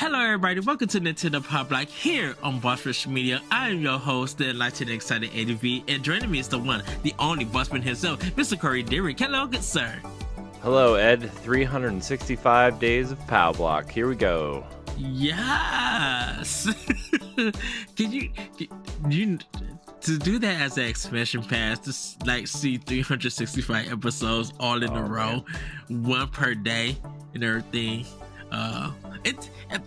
Hello, everybody. Welcome to Nintendo Pow Block here on Bossfish Media. I am your host, the enlightened, excited ADV, and joining me is the one, the only Bossman himself, Mr. Corey Dirrig. Hello, good sir. Hello, Ed. 365 days of Pow Block. Here we go. Yes. Can you to do that as an expansion pass to like see 365 episodes all in a row, one per day and everything.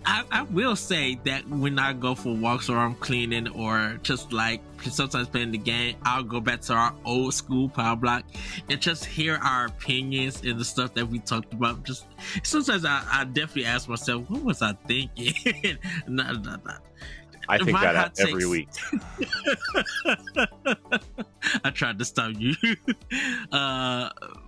I will say that when I go for walks or I'm cleaning or just like sometimes playing the game, I'll go back to our old school Power Block and just hear our opinions and the stuff that we talked about. Just sometimes I definitely ask myself, what was I thinking? No. I think that out every week. I tried to stop you.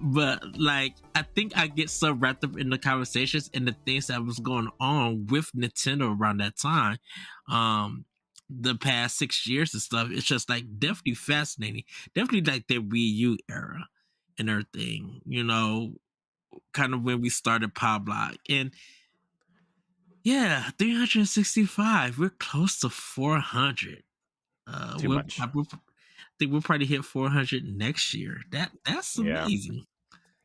But like, I think I get so wrapped up in the conversations and the things that was going on with Nintendo around that time. The past 6 years and stuff. It's just like definitely fascinating. Definitely like the Wii U era and everything, you know, kind of when we started Pow Block. And yeah, 365. We're close to 400. Too much. I think we'll probably hit 400 next year. That's amazing.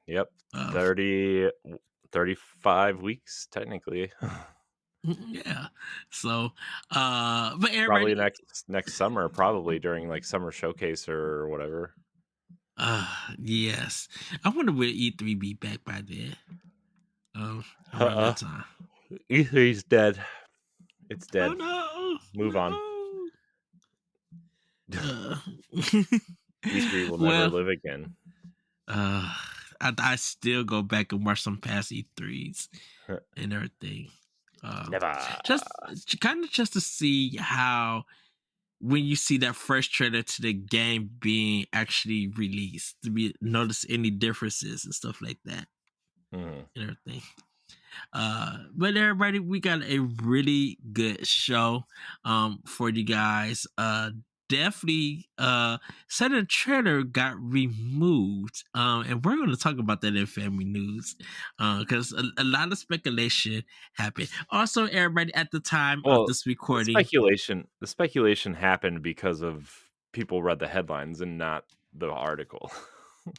Yep. 35 weeks, technically. Yeah. So, but everybody... Probably next summer, probably during like summer showcase or whatever. Yes. I wonder will E3 be back by then? Around that time. E3's dead. It's dead. Oh no. Move on. E3 will never live again. I still go back and watch some past E3s and everything. Never. Just to see how when you see that first trailer to the game being actually released, to notice any differences and stuff like that. And everything. But everybody, we got a really good show for you guys. Definitely Senator Trailer got removed, and we're going to talk about that in family news because a lot of speculation happened. Also, everybody, at the time of this recording, the speculation happened because of people read the headlines and not the article.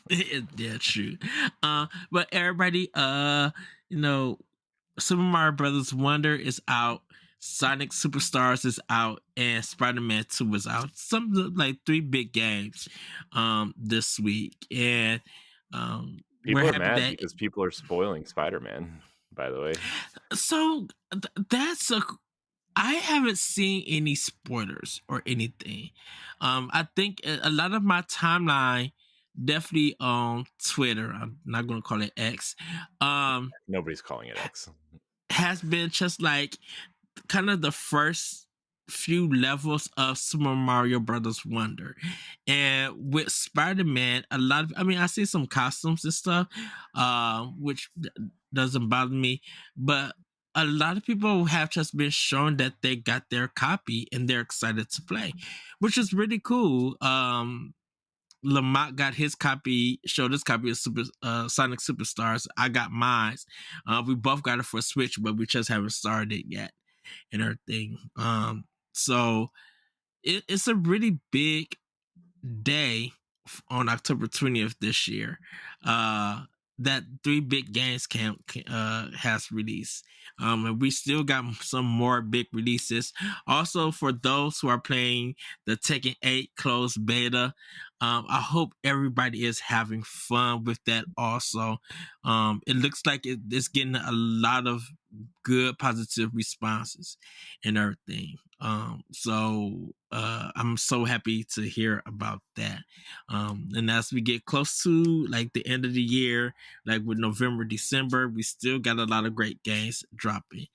Yeah, true. But everybody, you know, Super Mario Brothers Wonder is out, Sonic Superstars is out, and Spider-Man 2 is out. Some like 3 big games this week. And people are mad because people are spoiling Spider-Man, by the way. So I haven't seen any spoilers or anything. I think a lot of my timeline, definitely on Twitter, I'm not going to call it X. Nobody's calling it X. Has been just like kind of the first few levels of Super Mario Brothers Wonder. And with Spider-Man, I see some costumes and stuff, which doesn't bother me, but a lot of people have just been shown that they got their copy and they're excited to play, which is really cool. Lamont got his copy, showed his copy of Sonic Superstars. I got mine. We both got it for Switch, but we just haven't started it yet and everything. So it's a really big day on October 20th this year. That 3 big games has released. And we still got some more big releases. Also, for those who are playing the Tekken 8 closed beta, I hope everybody is having fun with that also. It looks like it's getting a lot of good positive responses and everything. So I'm so happy to hear about that. And as we get close to like the end of the year, like with November, December, we still got a lot of great games dropping.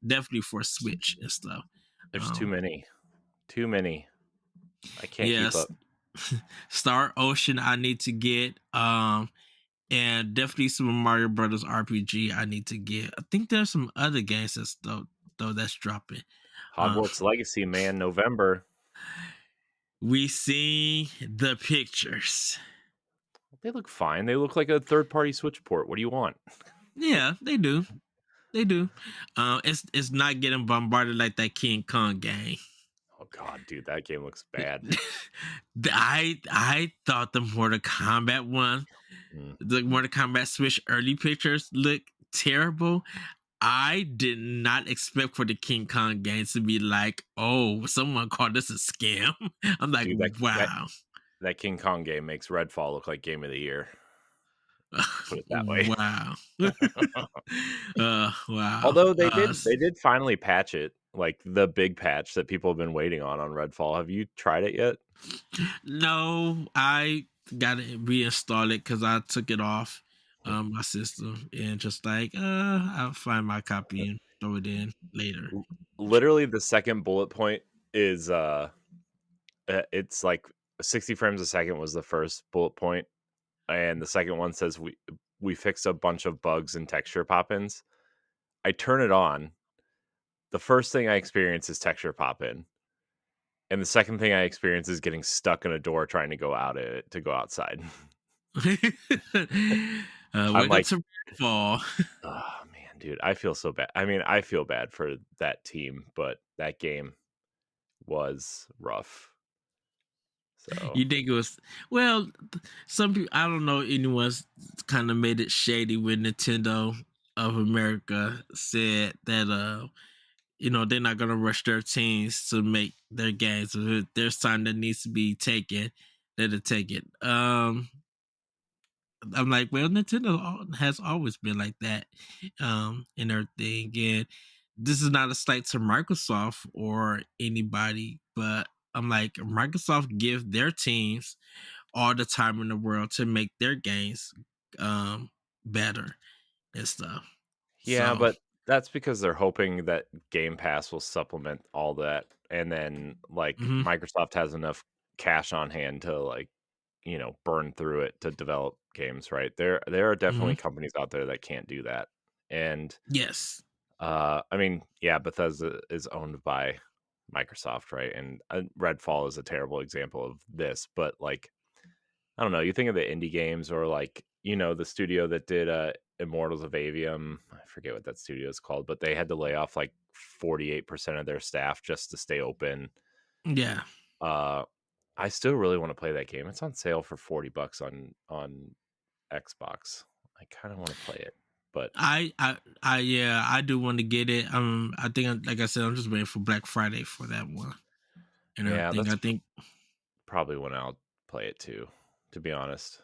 Definitely for Switch and stuff. There's too many. I can't keep up. Star Ocean I need to get. And definitely Super Mario Brothers RPG I need to get. I think there's some other games that's dropping. Hogwarts Legacy, man, November. We see the pictures. They look fine. They look like a third-party Switch port. What do you want? Yeah, they do. they do. It's not getting bombarded like that King Kong game. Oh god, dude, that game looks bad. I thought the Mortal Kombat one, Mm. the Mortal Kombat Switch early pictures look terrible. I did not expect for the King Kong game to be like, oh, someone called this a scam. I'm like, Dude, that wow. that King Kong game makes Redfall look like game of the year. Put it that way. Wow. Wow. Although they did finally patch it, like the big patch that people have been waiting on Redfall. Have you tried it yet? No, I got to reinstall it because I took it off my system and just like, I'll find my copy and throw it in later. Literally, the second bullet point is it's like 60 frames a second was the first bullet point, and the second one says we fixed a bunch of bugs and texture pop-ins. I turn it on. The first thing I experience is texture pop-in, and the second thing I experience is getting stuck in a door trying to go out it to go outside. I'm Welcome like, to Fall. oh man, dude, I feel so bad. I mean, I feel bad for that team, but that game was rough. So You think it was well? Some people, I don't know, anyone's kind of made it shady when Nintendo of America said that they're not gonna rush their teams to make their games. If there's time that needs to be taken, let it take it. I'm like, well, has always been like that, and everything. And this is not a slight to Microsoft or anybody, but I'm like, Microsoft give their teams all the time in the world to make their games better and stuff. yeah, So, but that's because they're hoping that Game Pass will supplement all that, and then like mhm, Microsoft has enough cash on hand to like burn through it to develop games, right? There are mhm, definitely companies out there that can't do that, and yes, I mean, yeah, Bethesda is owned by Microsoft, right? And Redfall is a terrible example of this, but like I don't know, you think of the indie games or like, the studio that did Immortals of Avium. I forget what that studio is called, but they had to lay off like 48% of their staff just to stay open. yeah. Uh I still really want to play that game. It's on sale for $40 on Xbox. I kind of want to play it, but Yeah, I do want to get it. I think, like I said, I'm just waiting for Black Friday for that one and yeah, everything. I that's think, probably when I'll play it too, to be honest.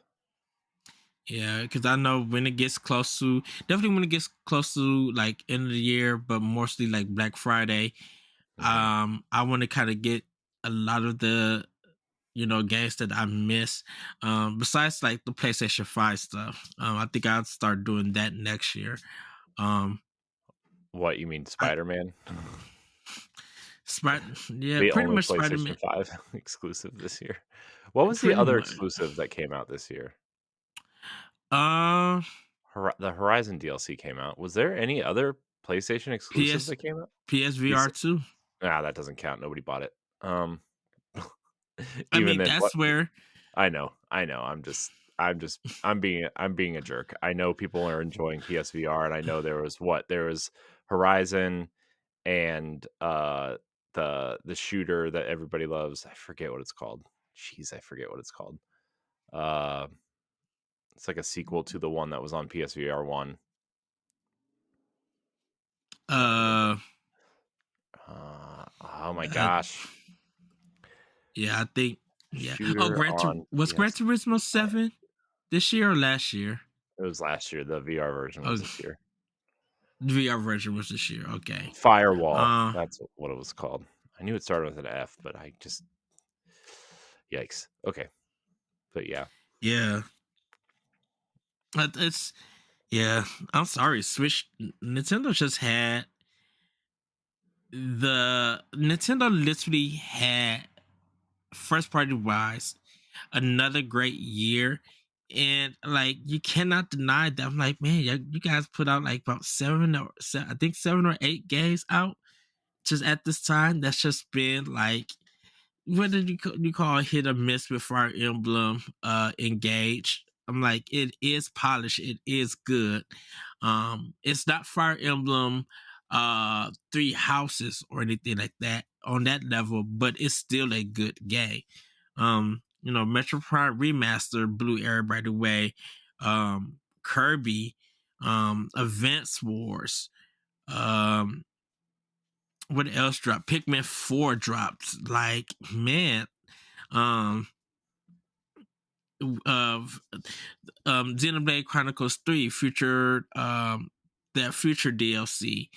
yeah, because I know when it gets close to, definitely when it gets close to like end of the year, but mostly like Black Friday, hmm I want to kind of get a lot of the games that I miss. Besides like the PlayStation 5 stuff, I think I'll start doing that next year. Um, What you mean, I Spider-Man? Yeah, The pretty only much Spider Man. PlayStation 5 exclusive this year. What was the Pretty other much. exclusive that came out this year? Uh, The Horizon DLC came out. Was there any other PlayStation exclusive PS that came out? PSVR PC? 2. That doesn't count. Nobody bought it. I Even mean, then, what? that's where. I know. I'm being a jerk. I know people are enjoying PSVR, and I know there was Horizon and the shooter that everybody loves. I forget what it's called. Jeez, I forget what it's called. Uh, it's like a sequel to the one that was on PSVR one. Can't remember. Uh, Oh my uh, gosh, yeah, I think. Yeah. Oh, shooter on Was Gran PS. Turismo 7 this year or last year? It was last year. The VR version Oh, was this year. the VR version was this year. Okay. Firewall. Uh, That's what it was called. I knew it started with an F, but I just yikes. Okay, but yeah, yeah. It's yeah. I'm sorry. Switch. Nintendo just had the Nintendo literally had first party wise another great year, and like you cannot deny that. I'm like, man, you guys put out like about I think 7 or 8 games out just at this time. That's just been like, what did you call hit or miss with Fire Emblem Engage? I'm like, it is polished, it is good. It's not Fire Emblem Three Houses or anything like that on that level, but it's still a good game. Metro Prime Remaster blew everybody away. Kirby, Advance Wars, um, what else dropped? Pikmin 4 dropped. Like, man, um, of Xenoblade Chronicles 3 future that future DLC,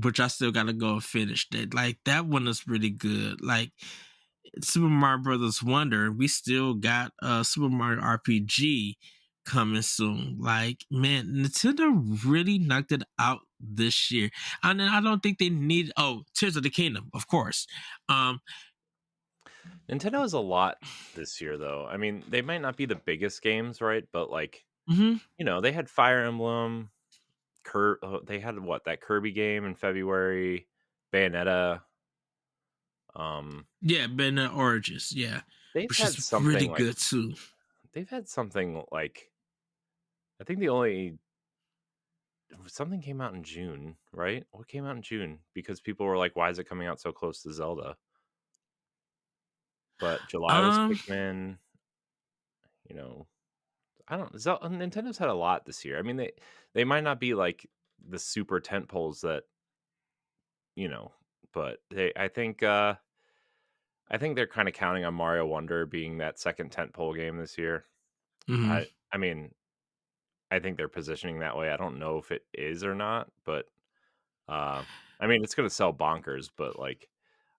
which I still gotta go and finish that. Like that one is really good. Like Super Mario Brothers Wonder, we still got Super Mario RPG coming soon. Like, man, Nintendo really knocked it out this year. And then I don't think they need Tears of the Kingdom, of course. Um Nintendo has a lot this year, though. I mean, they might not be the biggest games, right? But like, mhm. they had Fire Emblem, they had what, that Kirby game in February, Bayonetta. Yeah, Banner Origins, yeah. They've Which had is really something like good too. they've had something like I think the only something came out in June, right? What came out in June? Because people were like, "Why is it coming out so close to Zelda?" But July was Um, Pikmin. You know, I don't. Nintendo's had a lot this year. I mean, they might not be like the super tent poles that you know, but I think they're kind of counting on Mario Wonder being that second tent pole game this year. mhm. I mean, I think they're positioning that way. I don't know if it is or not, but uh, I mean, it's going to sell bonkers. But like,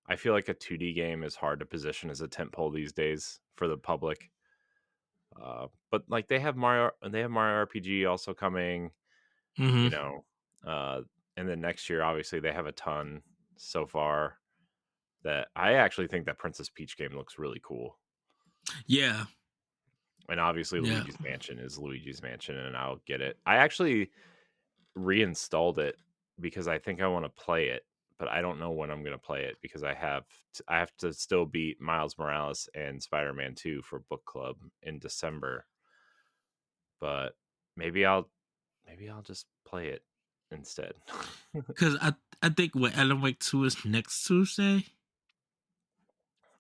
I feel like a 2D game is hard to position as a tent pole these days for the public. But like, they have Mario RPG also coming. You Mhm. know, uh, and then next year, obviously, they have a ton so far. That I actually think that Princess Peach game looks really cool. Yeah. And obviously Yeah. Luigi's Mansion is Luigi's Mansion, and I'll get it. I actually reinstalled it because I think I want to play it, but I don't know when I'm going to play it because I have to still beat Miles Morales and Spider-Man 2 for book club in December. But maybe I'll just play it instead. Cause I think what Alan Wake 2 is next Tuesday.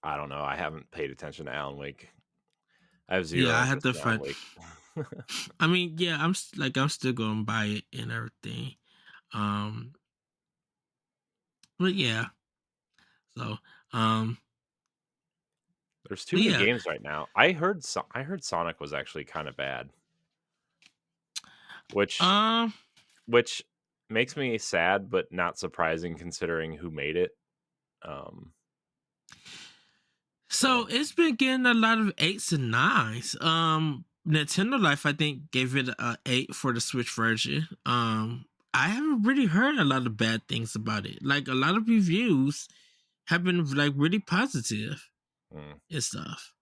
I don't know. I haven't paid attention to Alan Wake. I have Yeah, zero I had interest to in Alan find. Wake. I mean, yeah, I'm still gonna buy it and everything. Um, but yeah, so um, There's too but many yeah, games right now. I heard Sonic was actually kind of bad, which um, which makes me sad, but not surprising considering who made it. Um, so so it's been getting a lot of eights and nines. Nintendo Life, I think, gave it a 8 for the Switch version. I haven't really heard a lot of bad things about it. Like a lot of reviews have been like really positive mm. and stuff.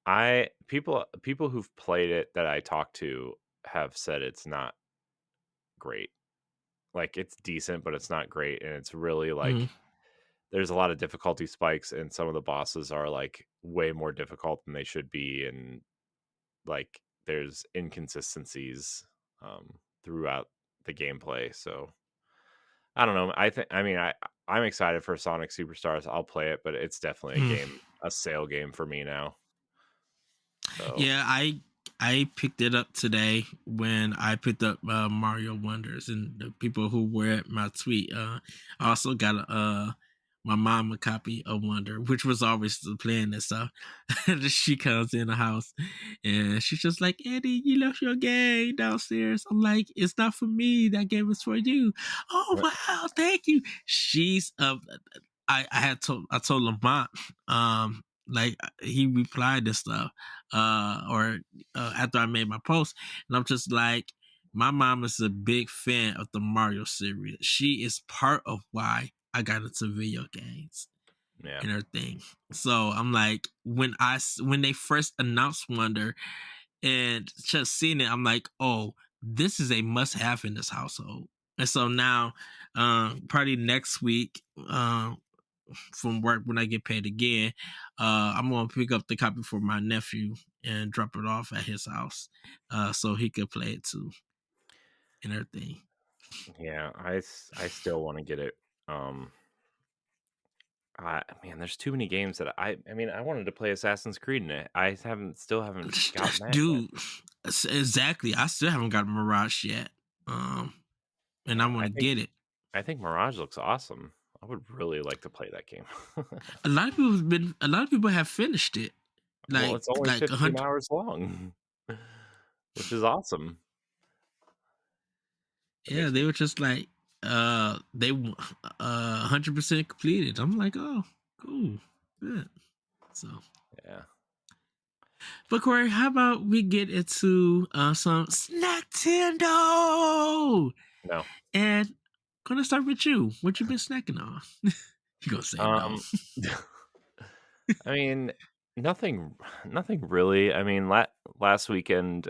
I people who've played it that I talked to have said it's not great. Like it's decent, but it's not great, and it's really Mhm. like there's a lot of difficulty spikes, and some of the bosses are like way more difficult than they should be, and like there's inconsistencies throughout the gameplay. So I don't know. I'm excited for Sonic Superstars. I'll play it, but it's definitely Mm. a sale game for me now. So Yeah, I picked it up today when I picked up Mario Wonders, and the people who were at my tweet. I also got my mom a copy of Wonder, which was always still playing and stuff. And she comes in the house and she's just like, Eddie, you left your game downstairs. I'm like, it's not for me. That game is for you. Oh wow, thank you. She's I told Lamont like he replied and stuff or after I made my post, and I'm just like, my mom is a big fan of the Mario series. She is part of why I got into video games yeah, and everything. So I'm like, when they first announced Wonder and just seeing it, I'm like, oh, this is a must have in this household. And so now, probably next week, from work when I get paid again, I'm gonna pick up the copy for my nephew and drop it off at his house, so he could play it too and everything. Yeah, I still want to get it. Um, man, there's too many games that I mean, I wanted to play Assassin's Creed in it. I still haven't gotten that yet. Dude, exactly. I still haven't got Mirage yet, and I Yeah, want to get it. I think Mirage looks awesome. I would really like to play that game. A lot of people have finished it, Well, it's only like a 15 hundred. hours long, which is awesome. It Yeah, makes they me were just like, they 100% completed. I'm like, oh, cool, good. So, yeah. but Corey, how about we get into some Snacktendo? No. And gonna start with you. What you been snacking on? You gonna say no? Um I mean, nothing nothing really. I mean, last weekend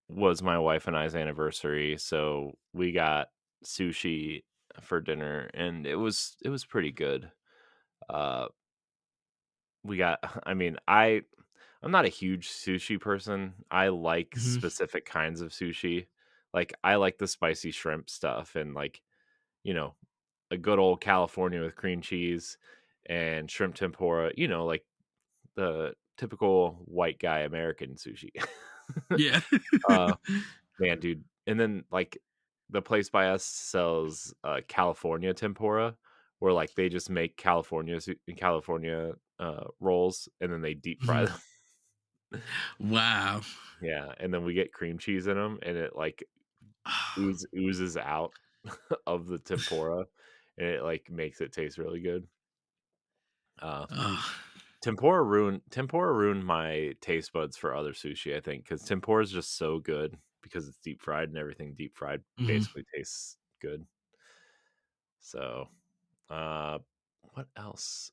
was my wife and I's anniversary, so we got sushi for dinner and it was pretty good. Uh we got I mean, I'm not a huge sushi person. I like Mhm. specific kinds of sushi. Like I like the spicy shrimp stuff and like, you know, a good old California with cream cheese and shrimp tempura, like the typical white guy American sushi. Yeah. uh Man, dude. And then like the place by us sells California tempura where like they just make California rolls and then they deep fry Mhm. them. Wow. Yeah, and then we get cream cheese in them and it like oozes out of the tempura and it like makes it taste really good. Uh Oh. Tempura ruined my taste buds for other sushi, I think, because tempura is just so good because it's deep fried and everything deep fried Mhm. basically tastes good. So, uh, what else?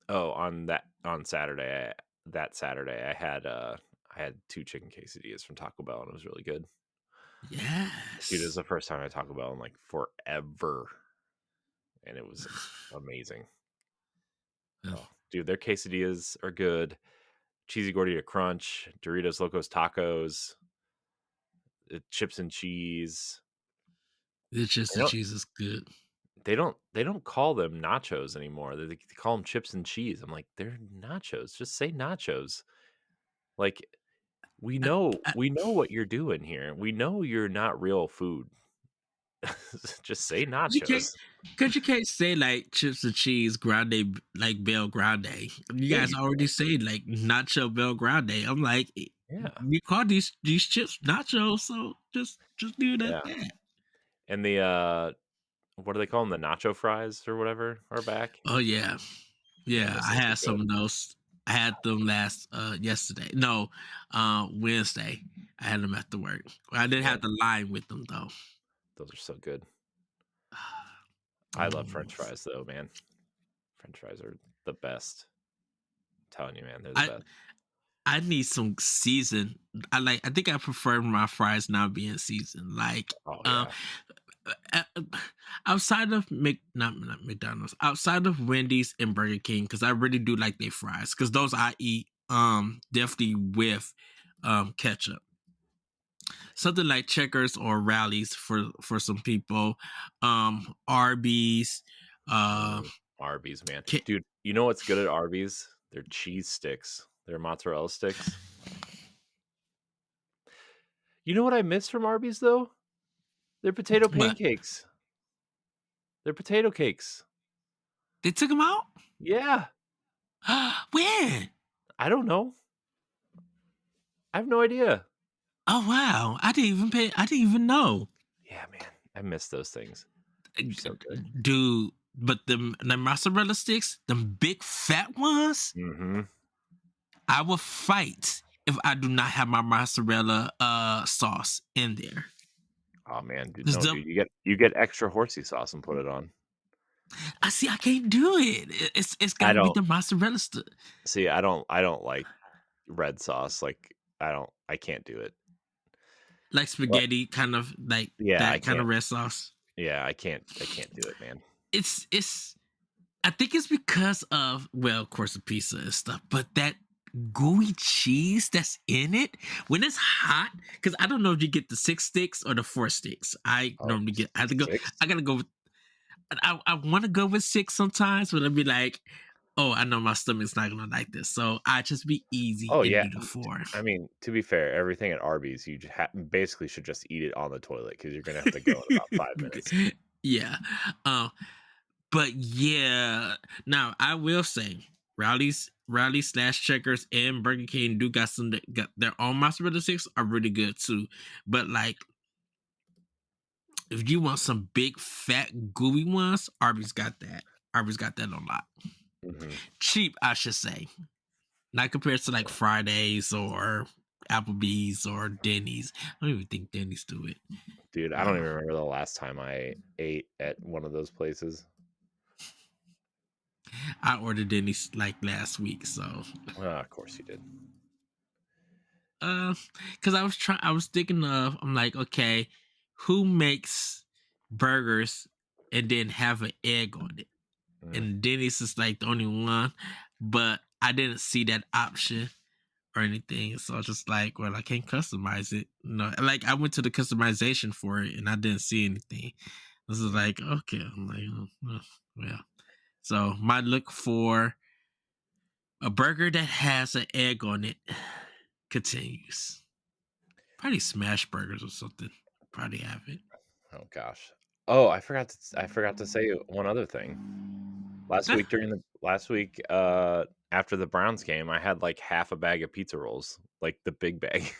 Oh, that Saturday, I had two chicken quesadillas from Taco Bell and it was really good. Dude, it was Yes. the first time I had Taco Bell in like forever, and it was amazing. Oh, dude, their quesadillas are good. Cheesy Gordita Crunch, Doritos Locos Tacos, chips and cheese. It's just They the don't cheese is good. they don't call them nachos anymore. They call them chips and cheese. I'm like, they're nachos. Just say nachos. Like we I, know I, we know what you're doing here. We know you're not real food. Just say you can't, nachos. cause you can't say like chips and cheese grande like Bel Grande. You Yeah, guys already say like nacho Bel Grande. I'm like, yeah, you call these chips nachos, so just do it at yeah. that. And the what do they call them? The nacho fries or whatever are back. Oh yeah, Man, yeah. those I things had are some good. of those. I had them last yesterday. No, Wednesday. I had them after work. I didn't have Man, the line with them though. those are so good. I love Mm. French fries though, man. French fries are the best. I'm telling you, man, they're the I best. I need some season. I think I prefer my fries now being seasoned. Oh Um yeah. uh, uh, outside of not McDonald's, outside of Wendy's and Burger King, because I really do like their fries. Because those I eat definitely with ketchup. Something like Checkers or Rallies for some people. Arby's, uh, Arby's, man. Ki- Dude, you know what's good at Arby's? Their cheese sticks. Their mozzarella sticks. You know what I miss from Arby's though? Their potato but pancakes. Their potato cakes. they took them out. Yeah. When? I don't know. I have no idea. Oh wow! I didn't even pay. I didn't even know, Yeah, man. I miss those things. They're so good. dude. But the mozzarella sticks, them big fat ones, Mm-hmm. I will fight if I do not have my mozzarella sauce in there. Oh man, dude, 'Cause no, dude. You get extra horsey sauce and put it on. I see. I can't do it. It's got I to be don't the mozzarella stuff, see. I don't like red sauce. Like I can't do it. like But spaghetti, kind of like yeah, I that kind of can't. red sauce. Yeah, I can't do it, man. it's I think it's because of, well, of course, the pizza and stuff, but that gooey cheese that's in it when it's hot. Because I don't know if you get the 6 sticks or the 4 sticks. I Oh, normally get. I have to go. 6? I gotta go. I want to go with 6 sometimes, but I'd be like, oh, I know my stomach's not gonna like this, so I just be easy Oh, and yeah. do the 4. I mean, to be fair, everything at Arby's, you basically should just eat it on the toilet because you're gonna have to go in about 5 minutes. Yeah. Um, but yeah, now I will say Rallies slash Checkers and Burger King do got some that got their own mozzarella sticks are really good too. But like if you want some big fat gooey ones, Arby's got that. Arby's got that a lot. Mhm. Cheap, I should say. Not compared to like Fridays or Applebee's or Denny's. I don't even think Denny's do it. Dude, I don't Uh, even remember the last time I ate at one of those places. I ordered Denny's like last week, so Of course you did. uh because I was thinking of, I'm like, okay, who makes burgers and then have an egg on it? Mm, And Denny's is like the only one, but I didn't see that option or anything. So I was just like, well, I can't customize it. No, like I went to the customization for it and I didn't see anything. This is like, okay. I'm like, well. So might look for a burger that has an egg on it continues. Probably smash burgers or something. Probably have it. oh gosh. Oh, I forgot to say one other thing. Ah, Last week, after the Browns game, I had, like, half a bag of pizza rolls, like, the big bag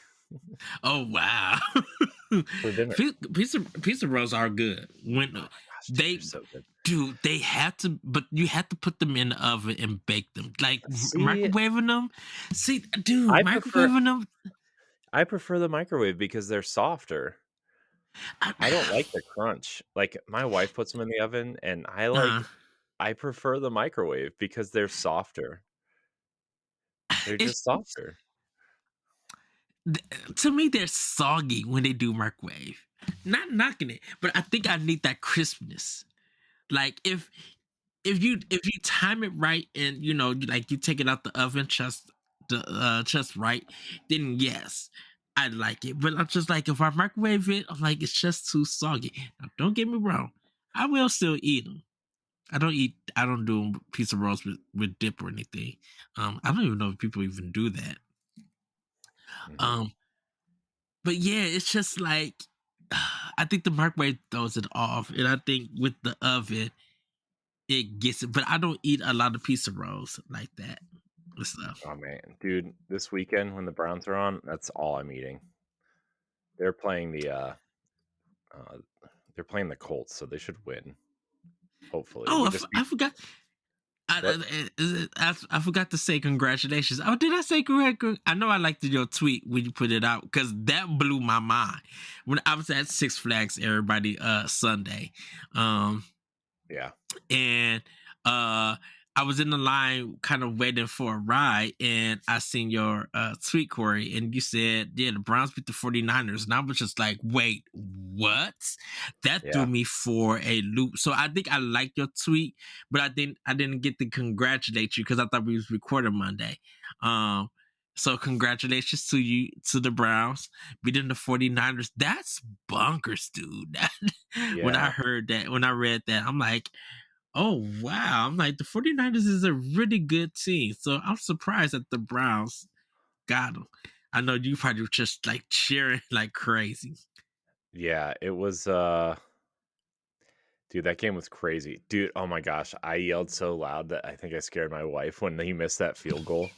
oh wow. for dinner. Pizza rolls are good. Oh When my gosh, dude, they're they so good. they have to, but you have to put them in the oven and bake them. Like See, microwaving them. See, dude, I prefer microwaving them. I prefer the microwave because they're softer. I, I don't like the crunch. Like, my wife puts them in the oven, and uh, I prefer the microwave because they're softer. They're it's just softer. to me they're soggy when they do microwave. Not knocking it, but I think I need that crispness. Like if you time it right and like you take it out the oven just right, then yes, I like it. But I'm just like, if I microwave it, I'm like, it's just too soggy. Now, don't get me wrong, I will still eat them. I don't do pizza rolls with dip or anything. I don't even know if people even do that. Mhm. Um, but yeah, it's just like I think the microwave throws it off, and I think with the oven it gets it. But I don't eat a lot of pizza rolls like that and stuff. Oh, man. Dude, this weekend when the Browns are on, that's all I'm eating. They're playing uh, they're playing the Colts, so they should win, hopefully. Oh, We just beat I forgot. what? I forgot to say congratulations. Oh, did I say correct? I know I liked your tweet when you put it out because that blew my mind. When I was at Six Flags, everybody Sunday, um, Yeah. and I was in the line kind of waiting for a ride, and I seen your tweet, Corey, and you said, yeah, the Browns beat the 49ers. And I was just like, wait, what? That threw Yeah. me for a loop. So I think I liked your tweet, but I didn't get to congratulate you because I thought we was recording Monday. Um so congratulations to you, to the Browns beating the 49ers. That's bonkers, dude. When I Yeah. heard that, when I read that, I'm like, oh wow. I'm like, the 49ers is a really good team. So I'm surprised that the Browns got them. I know you probably were just like cheering like crazy. Yeah, it was, dude, that game was crazy. Dude, oh my gosh, I yelled so loud that I think I scared my wife when he missed that field goal.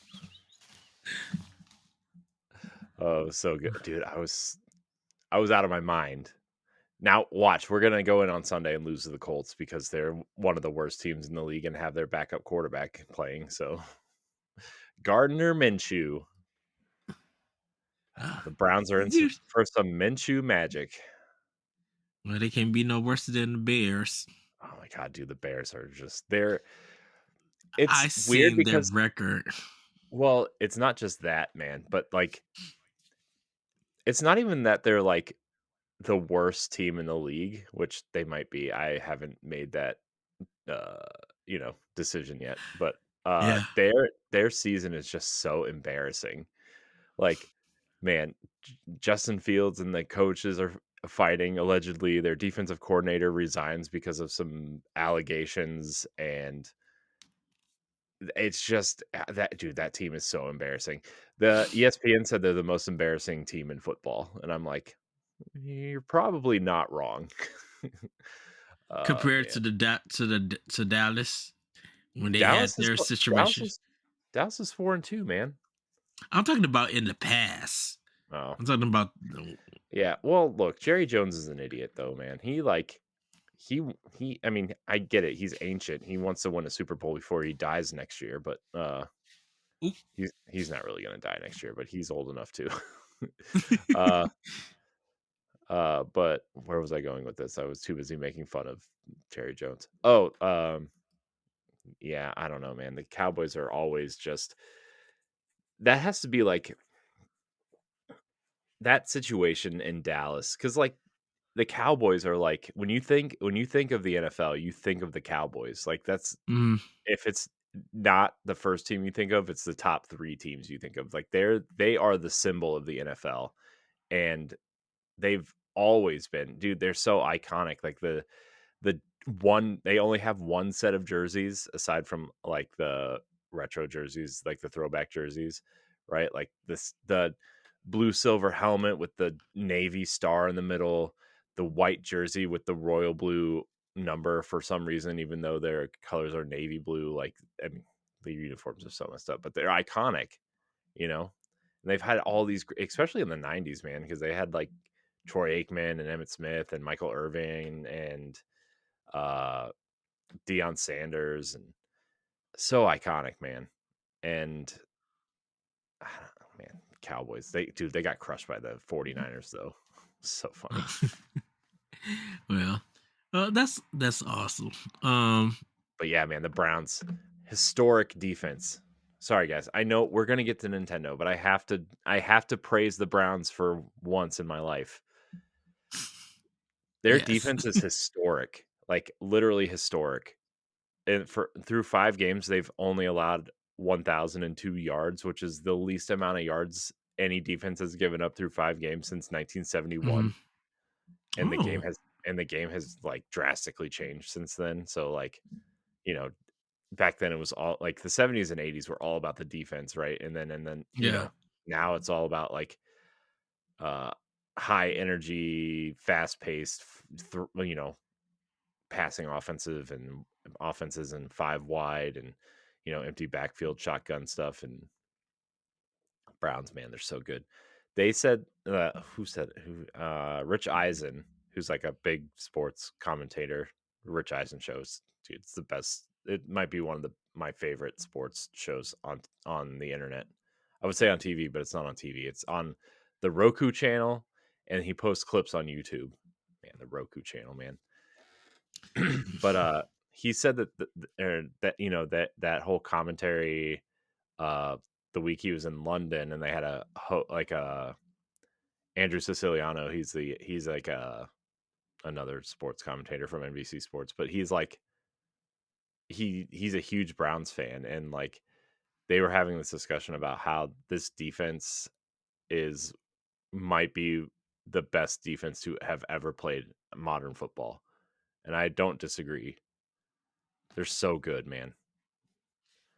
Oh, it was so good. Dude, I was out of my mind. Now watch, we're gonna go in on Sunday and lose to the Colts because they're one of the worst teams in the league and have their backup quarterback playing. So Gardner Minshew. Uh, The Browns are in you, for some Minshew magic. well, they can be no worse than the Bears. Oh my god, dude, the Bears are just I it's weird seen their because record. well, it's not just that, man, but like it's not even that they're like the worst team in the league, which they might be. I haven't made that uh, decision yet, but Yeah. their season is just so embarrassing. Like, man, Justin Fields and the coaches are fighting allegedly. Their defensive coordinator resigns because of some allegations, and it's just that dude, that team is so embarrassing. The ESPN said they're the most embarrassing team in football, and I'm like, you're probably not wrong. Compared Man, to to Dallas when they had Dallas is their Dallas situation. is Dallas is 4-2, man. I'm talking about in the past. Oh, I'm talking about yeah. Well, look, Jerry Jones is an idiot, though, man. He he. I mean, I get it. He's ancient. He wants to win a Super Bowl before he dies next year, but Oop. he's not really gonna die next year, but he's old enough to. uh, but where was I going with this? I was too busy making fun of Jerry Jones. Oh, yeah. I don't know, man. The Cowboys are always just that has to be like that situation in Dallas because like the Cowboys are like when you think of the NFL, you think of the Cowboys. Like that's mm, if it's not the first team you think of, it's the top 3 teams you think of. Like they are the symbol of the NFL, and they've always been dude, they're so iconic. Like the one they only have one set of jerseys aside from like the retro jerseys, like the throwback jerseys, right? Like the blue silver helmet with the navy star in the middle, the white jersey with the royal blue number for some reason, even though their colors are navy blue. Like, I mean, the uniforms are so messed up, but they're iconic, you know. And they've had all these, especially in the '90s, man, because they had like Troy Aikman and Emmett Smith and Michael Irvin and uh Deion Sanders, and so iconic, man. And I don't know, man, Cowboys, they got crushed by the 49ers though. So funny. well, that's awesome. Um, But yeah, man, the Browns, historic defense. Sorry guys. I know we're going to get to Nintendo, but I have to praise the Browns for once in my life. Their yes. defense is historic. Like literally historic. And for through 5 games, they've only allowed 1,002 yards, which is the least amount of yards any defense has given up through 5 games since hmm 1971. And the game Oh, has like drastically changed since then. So like, you know, back then it was all like the '70s and '80s were all about the defense, right? And then, yeah. now it's all about like uh high energy, fast paced, passing offenses and 5 wide and empty backfield shotgun stuff. And Browns, man, they're so good. They said, who said it? Rich Eisen, who's like a big sports commentator. Rich Eisen shows, dude, it's the best. It might be one of my favorite sports shows on the internet. I would say on TV, but it's not on TV. It's on the Roku channel, and he posts clips on YouTube. Man, the Roku channel, man. But he said that that whole commentary uh the week he was in London, and they had like a Andrew Siciliano. He's like another sports commentator from NBC Sports, but he's like he's a huge Browns fan, and like they were having this discussion about how this defense is might be the best defense to have ever played modern football, and I don't disagree. They're so good, man.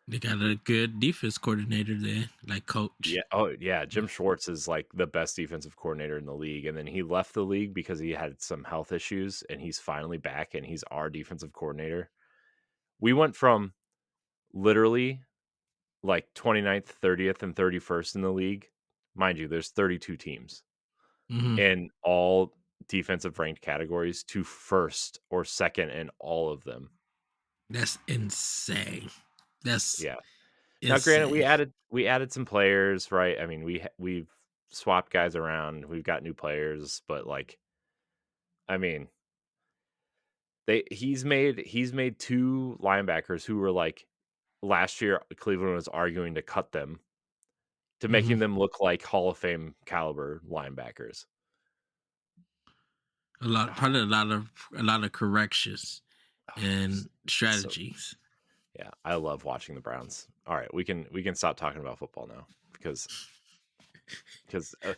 They got a good defense coordinator there, like Yeah. coach. Oh, yeah. Jim Schwartz is like the best defensive coordinator in the league. And then he left the league because he had some health issues, and he's finally back, and he's our defensive coordinator. We went from literally like 29th, 30th, and 31st in the league. Mind you, there's 32 teams hmm in all defensive ranked categories to first or second in all of them. That's insane. That's Yeah. Now, granted, we insane. added we added some players, right? I mean, we've swapped guys around. We've got new players, but like, I mean, he's made 2 linebackers who were like last year Cleveland was arguing to cut them to hmm making them look like Hall of Fame caliber linebackers. Probably a lot of corrections. and So strategies. yeah, I love watching the Browns. All right, we can stop talking about football now because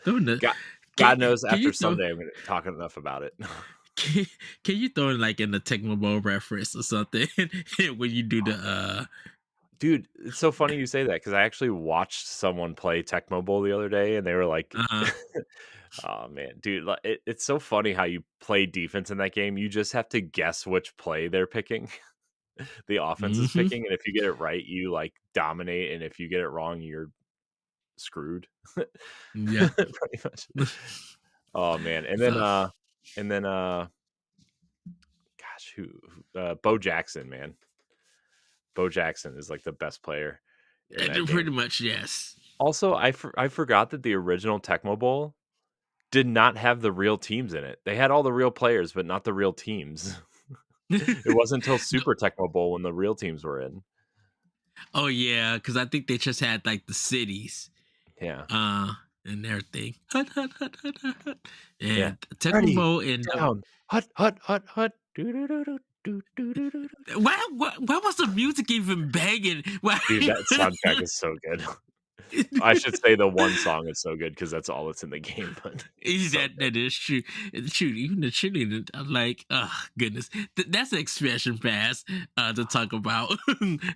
Don't know. God Can God knows can after you throw Sunday I'm gonna talk enough about it. can, can you throw in like in the Tecmo Bowl reference or something when you do the Oh man, dude, it's so funny you say that because I actually watched someone play Tecmo Bowl the other day, and they were like, uh "Oh man, dude, it's so funny how you play defense in that game. You just have to guess which play they're picking, the offense is hmm picking, and if you get it right, you like dominate, and if you get it wrong, you're screwed, yeah. pretty much." Oh man, So and then gosh, Bo Jackson, man, Bo Jackson is like the best player in that game. pretty much yes. Also, I forgot that the original Tecmo Bowl did not have the real teams in it. They had all the real players, but not the real teams. It wasn't until No. Super Tecmo Bowl when the real teams were in. Oh yeah, because I think they just had like the cities, Yeah, uh, and everything. Hut, hut, hut, hut, hut, hut. yeah. And Tecmo Ready, Bowl and down, hut, hut, hut, hut. Doo, doo, doo, doo, doo, doo, doo, doo, doo. why was the music even banging? Why? Dude, that soundtrack is so good. I should say the one song is so good because that's all that's in the game, but it's so good. That is true. It's true. Even the cheerleader, I'm like, oh goodness, that's an expression pass to talk about.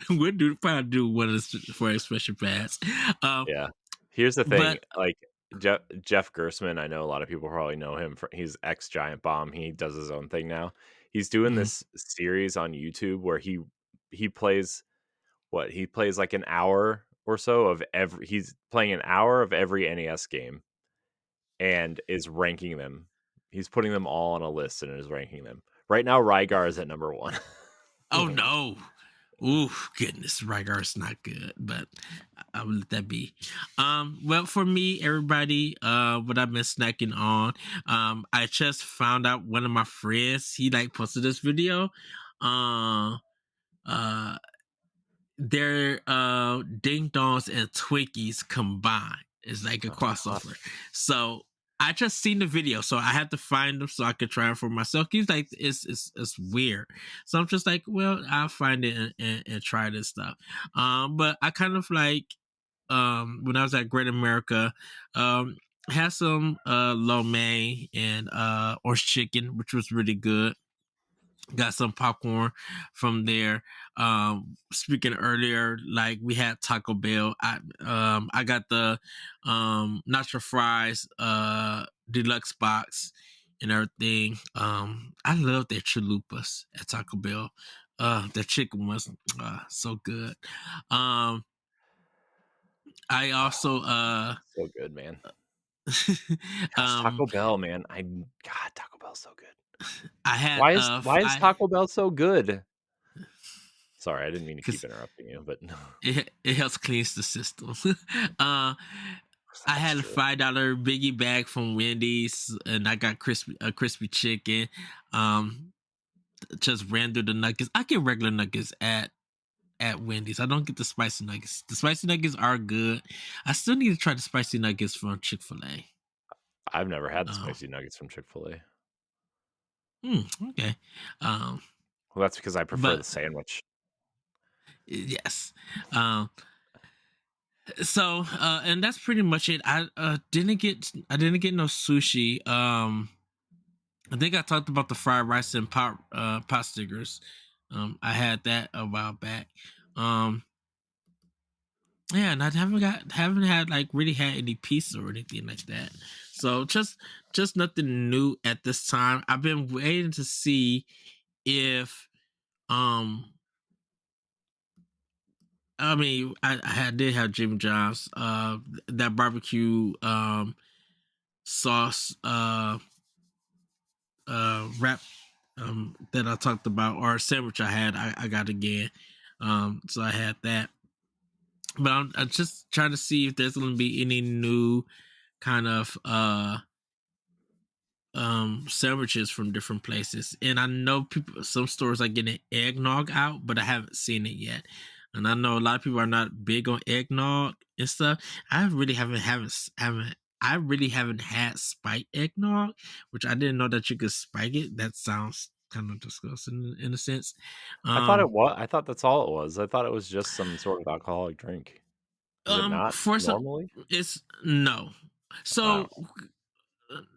We'll do probably do one of this for expression pass. Um, Yeah. Here's the thing, but like, Jeff Gersman, I know a lot of people probably know him for he's ex Giant Bomb, he does his own thing now. He's doing mm, this series on YouTube where he plays he plays, like, an hour or so of every he's playing an hour of every NES game and is ranking them. He's putting them all on a list and is ranking them. Right now, Rygar is at number 1. oh no, ooh goodness, Rygar's not good, but I will let that be. Well, for me, everybody, what I've been snacking on, I just found out one of my friends he like posted this video. Uh, uh they're ding dongs and Twinkies combined. It's like a Uh-huh. crossover. So I just seen the video, so I had to find them so I could try them for myself. He's like, it's weird. So I'm just like, well, I'll find it and try this stuff. But I kind of like when I was at Great America, had some lo mein and orange chicken, which was really good. Got some popcorn from there. Speaking earlier, like we had Taco Bell. I got the nacho fries deluxe box and everything. I love their chalupas at Taco Bell. The chicken was so good. Um I also So good, man. Gosh, um Taco Bell, man. God, Taco Bell's so good. I had Why is I Taco Bell so good? Sorry, I didn't mean to keep because interrupting you, but it helps cleanse the system. uh I that's had a true. $5 biggie bag from Wendy's, and I got crispy chicken. Um, just ran through the nuggets. I get regular nuggets at Wendy's. I don't get the spicy nuggets. The spicy nuggets are good. I still need to try the spicy nuggets from Chick-fil-A. I've never had the Um, spicy nuggets from Chick-fil-A. okay. Um, Well, that's because I prefer the but sandwich. yes. Um, so and that's pretty much it. I didn't get no sushi. I think I talked about the fried rice and pot stickers. I had that a while back. Um, yeah, and I haven't had like really had any pizza or anything like that. So just nothing new at this time. I've been waiting to see if um I mean did have Jimmy John's that barbecue sauce wrap that I talked about, or a sandwich I got again. So I had that, but I'm just trying to see if there's going to be any new kind of sandwiches from different places. And I know people, some stores are getting eggnog out, but I haven't seen it yet. And I know a lot of people are not big on eggnog and stuff. I really haven't I really haven't had spiked eggnog, which I didn't know that you could spike it. That sounds kind of disgusting in a sense. I thought it Um, was. I thought that's all it was. I thought it was just some sort of alcoholic drink. Is it not for some, normally? it's no. Wow. So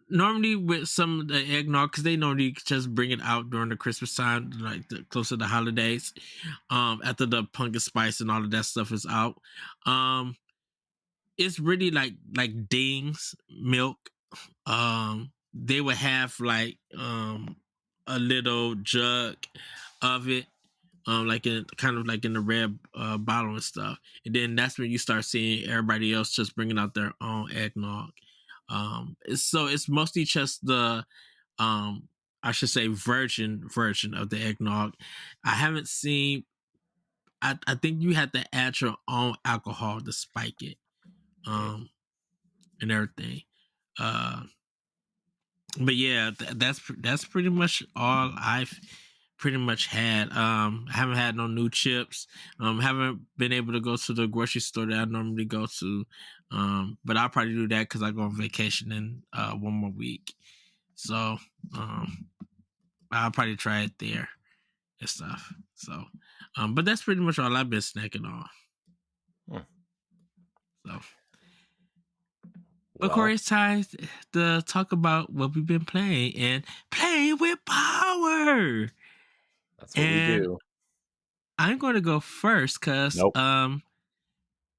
normally with some of the eggnog, because they normally just bring it out during the Christmas time, like close to the holidays, after the pumpkin spice and all of that stuff is out. Um, it's really like Ding's milk. They would have like a little jug of it, like in kind of like in the red bottle and stuff. And then that's when you start seeing everybody else just bringing out their own eggnog. So it's mostly just the um I should say version of the eggnog. I haven't seen. I think you have to add your own alcohol to spike it, Mm, um, and everything. Uh, but yeah, that's pretty much all I've pretty much had. I haven't had no new chips. Haven't been able to go to the grocery store that I normally go to. But I'll probably do that because I go on vacation in one more week. So um, I'll probably try it there and stuff. So, but that's pretty much all I've been snacking on. hmm. So, but Well, Corey, it's time to talk about what we've been playing and playing with power. that's what we And do. I'm going to go first because Nope.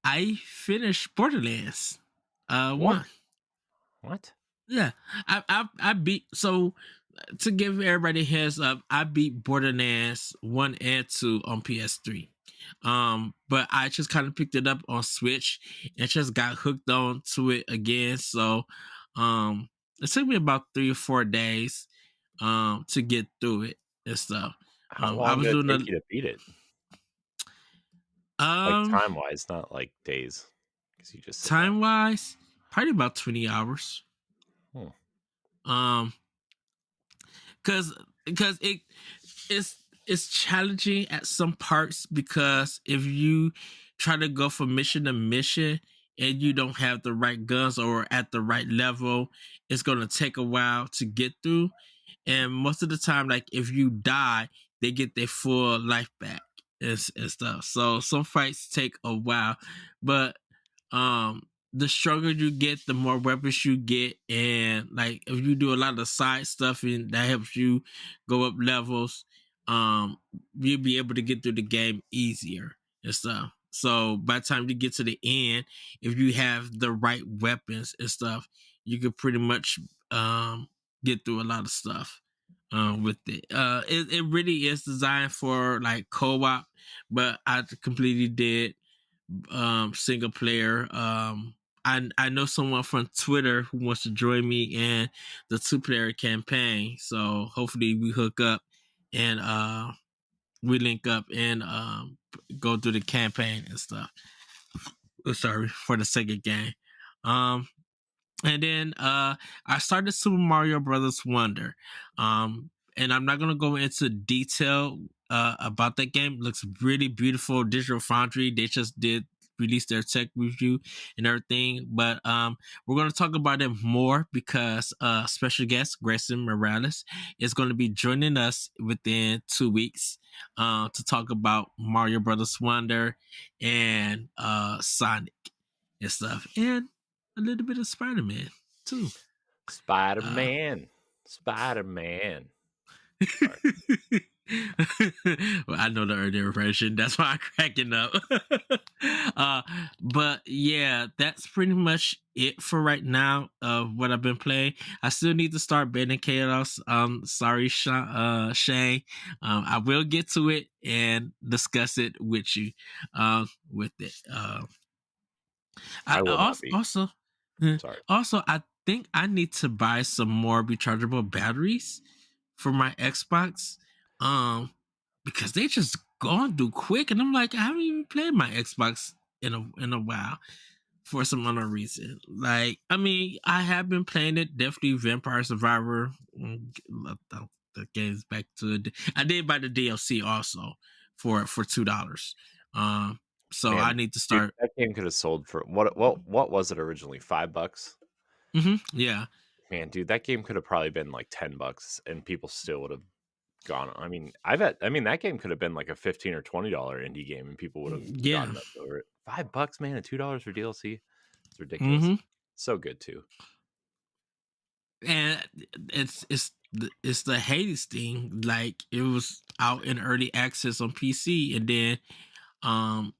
I finished Borderlands What? one. What? Yeah, I beat. So to give everybody a heads up, I beat Borderlands 1 and 2 on PS3. But I just kind of picked it up on Switch and just got hooked on to it again. So it took me about 3 or 4 days to get through it and stuff. How I long was did it doing take you to beat it? Like um time wise, not like days, because you just said that. time wise, probably about 20 hours. Hmm. Um because it's challenging at some parts because if you try to go from mission to mission and you don't have the right guns or at the right level, it's going to take a while to get through. And most of the time, like if you die, they get their full life back and stuff. So some fights take a while, but um the stronger you get, the more weapons you get, and like if you do a lot of side stuff and that helps you go up levels, um you'll be able to get through the game easier and stuff. So by the time you get to the end, if you have the right weapons and stuff, you can pretty much get through a lot of stuff with it. It really is designed for like co-op, but I completely did single player. I know someone from Twitter who wants to join me in the 2 player campaign. So hopefully we hook up and we link up and go through the campaign and stuff. Oh, sorry for the second game. Um and then I started Super Mario Brothers Wonder. And I'm not gonna go into detail about that game. It looks really beautiful. Digital Foundry, they just did release their tech review and everything. But we're gonna talk about it more because special guest Grayson Morales is gonna be joining us within 2 weeks to talk about Mario Brothers Wonder and Sonic and stuff. And a little bit of Spider Man too. Spider Uh, Man. Spider Man. Sorry. well, I know the earlier version. That's why I'm cracking up. uh, but yeah, that's pretty much it for right now of what I've been playing. I still need to start Bending Chaos. Sorry, Shane. I will get to it and discuss it with you. With it. I I will not be. also Sorry. also I think I need to buy some more rechargeable batteries for my Xbox. Um because they just gone through quick and I'm like, I haven't even played my Xbox in a while for some unknown reason. Like, I mean, I have been playing it, definitely Vampire Survivor. The game's back to it. I did buy the DLC also for $2. Um so I Man, need to dude, start. that game could have sold for what was it originally? $5? Yeah. Man, dude, that game could have probably been like $10 and people still would have gone. I bet. I mean, that game could have been like a $15 or $20 indie game, and people would have Yeah. gotten nuts over it. $5, man, and $2 for DLC. It's ridiculous. Hmm. So good too. And it's the Hades thing. Like it was out in early access on PC, and then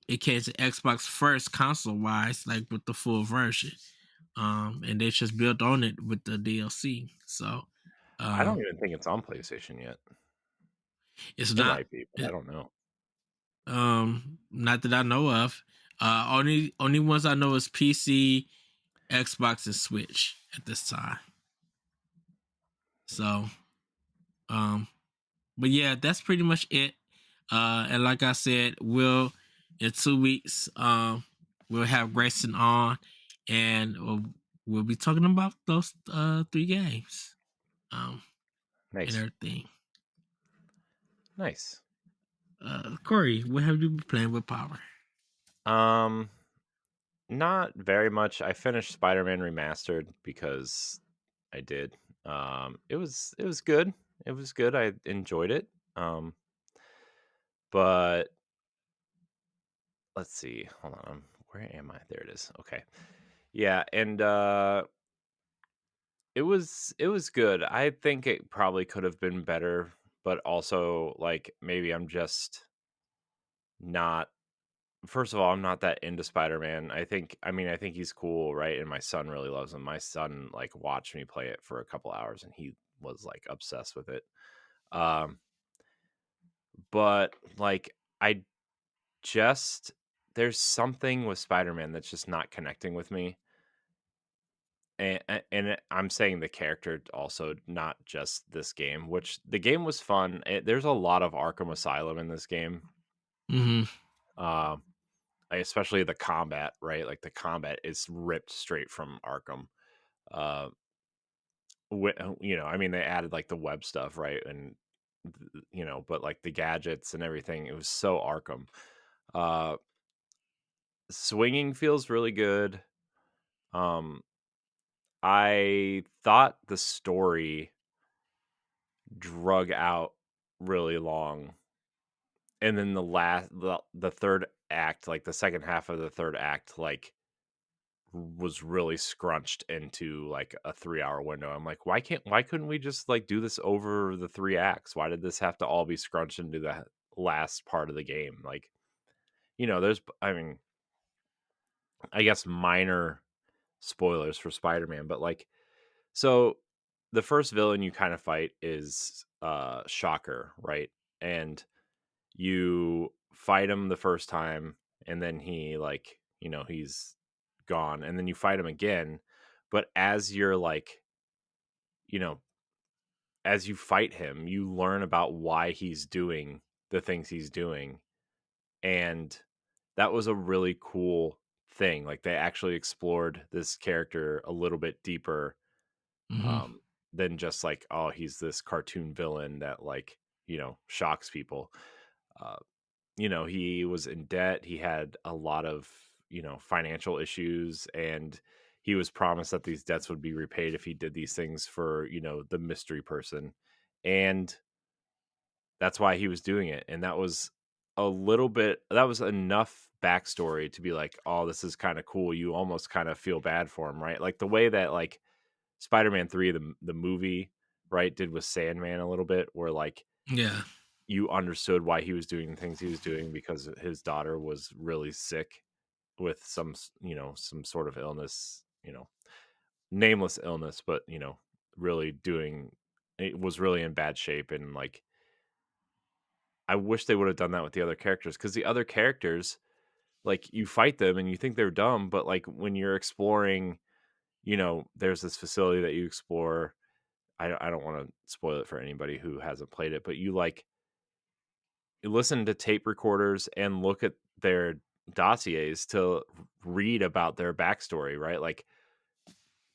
it came to Xbox first console wise, like with the full version. And they just built on it with the DLC. So I don't um even think it's on PlayStation yet. it's It not might be, but I it, don't know. not that I know of. Only ones I know is PC, Xbox, and Switch at this time. So um but yeah, that's pretty much it. And like I said, we'll in 2 weeks, we'll have Grayson on, and we'll be talking about those three games, and Nice, everything. nice. Corey, what have you been playing with Power? Um, Not very much. I finished Spider-Man Remastered because I did. It was good. It was good. I enjoyed it. But let's see. Hold on. Where am I? There it is. Okay. Yeah, and it was good. I think it probably could have been better, but also like maybe I'm just not. First of all, I'm not that into Spider-Man. I think he's cool, right? And my son really loves him. My son like watched me play it for a couple hours and he was like obsessed with it. Um but like I just there's something with Spider-Man that's just not connecting with me. I'm saying the character also, not just this game, which the game was fun. There's a lot of Arkham Asylum in this game. Mm-hmm. Um especially the combat, right? Like the combat is ripped straight from Arkham. Uh, they added like the web stuff, right? And but like the gadgets and everything, it was so Arkham. Uh, Swinging feels really good. Um, I thought the story drug out really long, and then the third act, like the second half of the third act, like was really scrunched into like a 3-hour window. I'm like, why couldn't we just like do this over the three acts? Why did this have to all be scrunched into the last part of the game? Like, there's I guess minor spoilers for Spider-Man, but like so the first villain you kind of fight is Shocker, right? And you fight him the first time and then he like, he's gone and then you fight him again, but you know as you fight him you learn about why he's doing the things he's doing, and that was a really cool thing. Like they actually explored this character a little bit deeper, Mm-hmm. um than just like, oh, he's this cartoon villain that like, shocks people. uh he was in debt. He had a lot of, financial issues, and he was promised that these debts would be repaid if he did these things for, the mystery person. And that's why he was doing it. And that was enough backstory to be like, oh, this is kind of cool. You almost kind of feel bad for him, right? Like the way that like Spider-Man 3, the movie, right, did with Sandman a little bit, where like Yeah. you understood why he was doing the things he was doing because his daughter was really sick with some sort of illness, nameless illness, but really doing it was really in bad shape. And like I wish they would have done that with the other characters, because the other characters, like you fight them and you think they're dumb, but like when you're exploring, there's this facility that you explore. I don't want to spoil it for anybody who hasn't played it, but you listen to tape recorders and look at their dossiers to read about their backstory, right? Like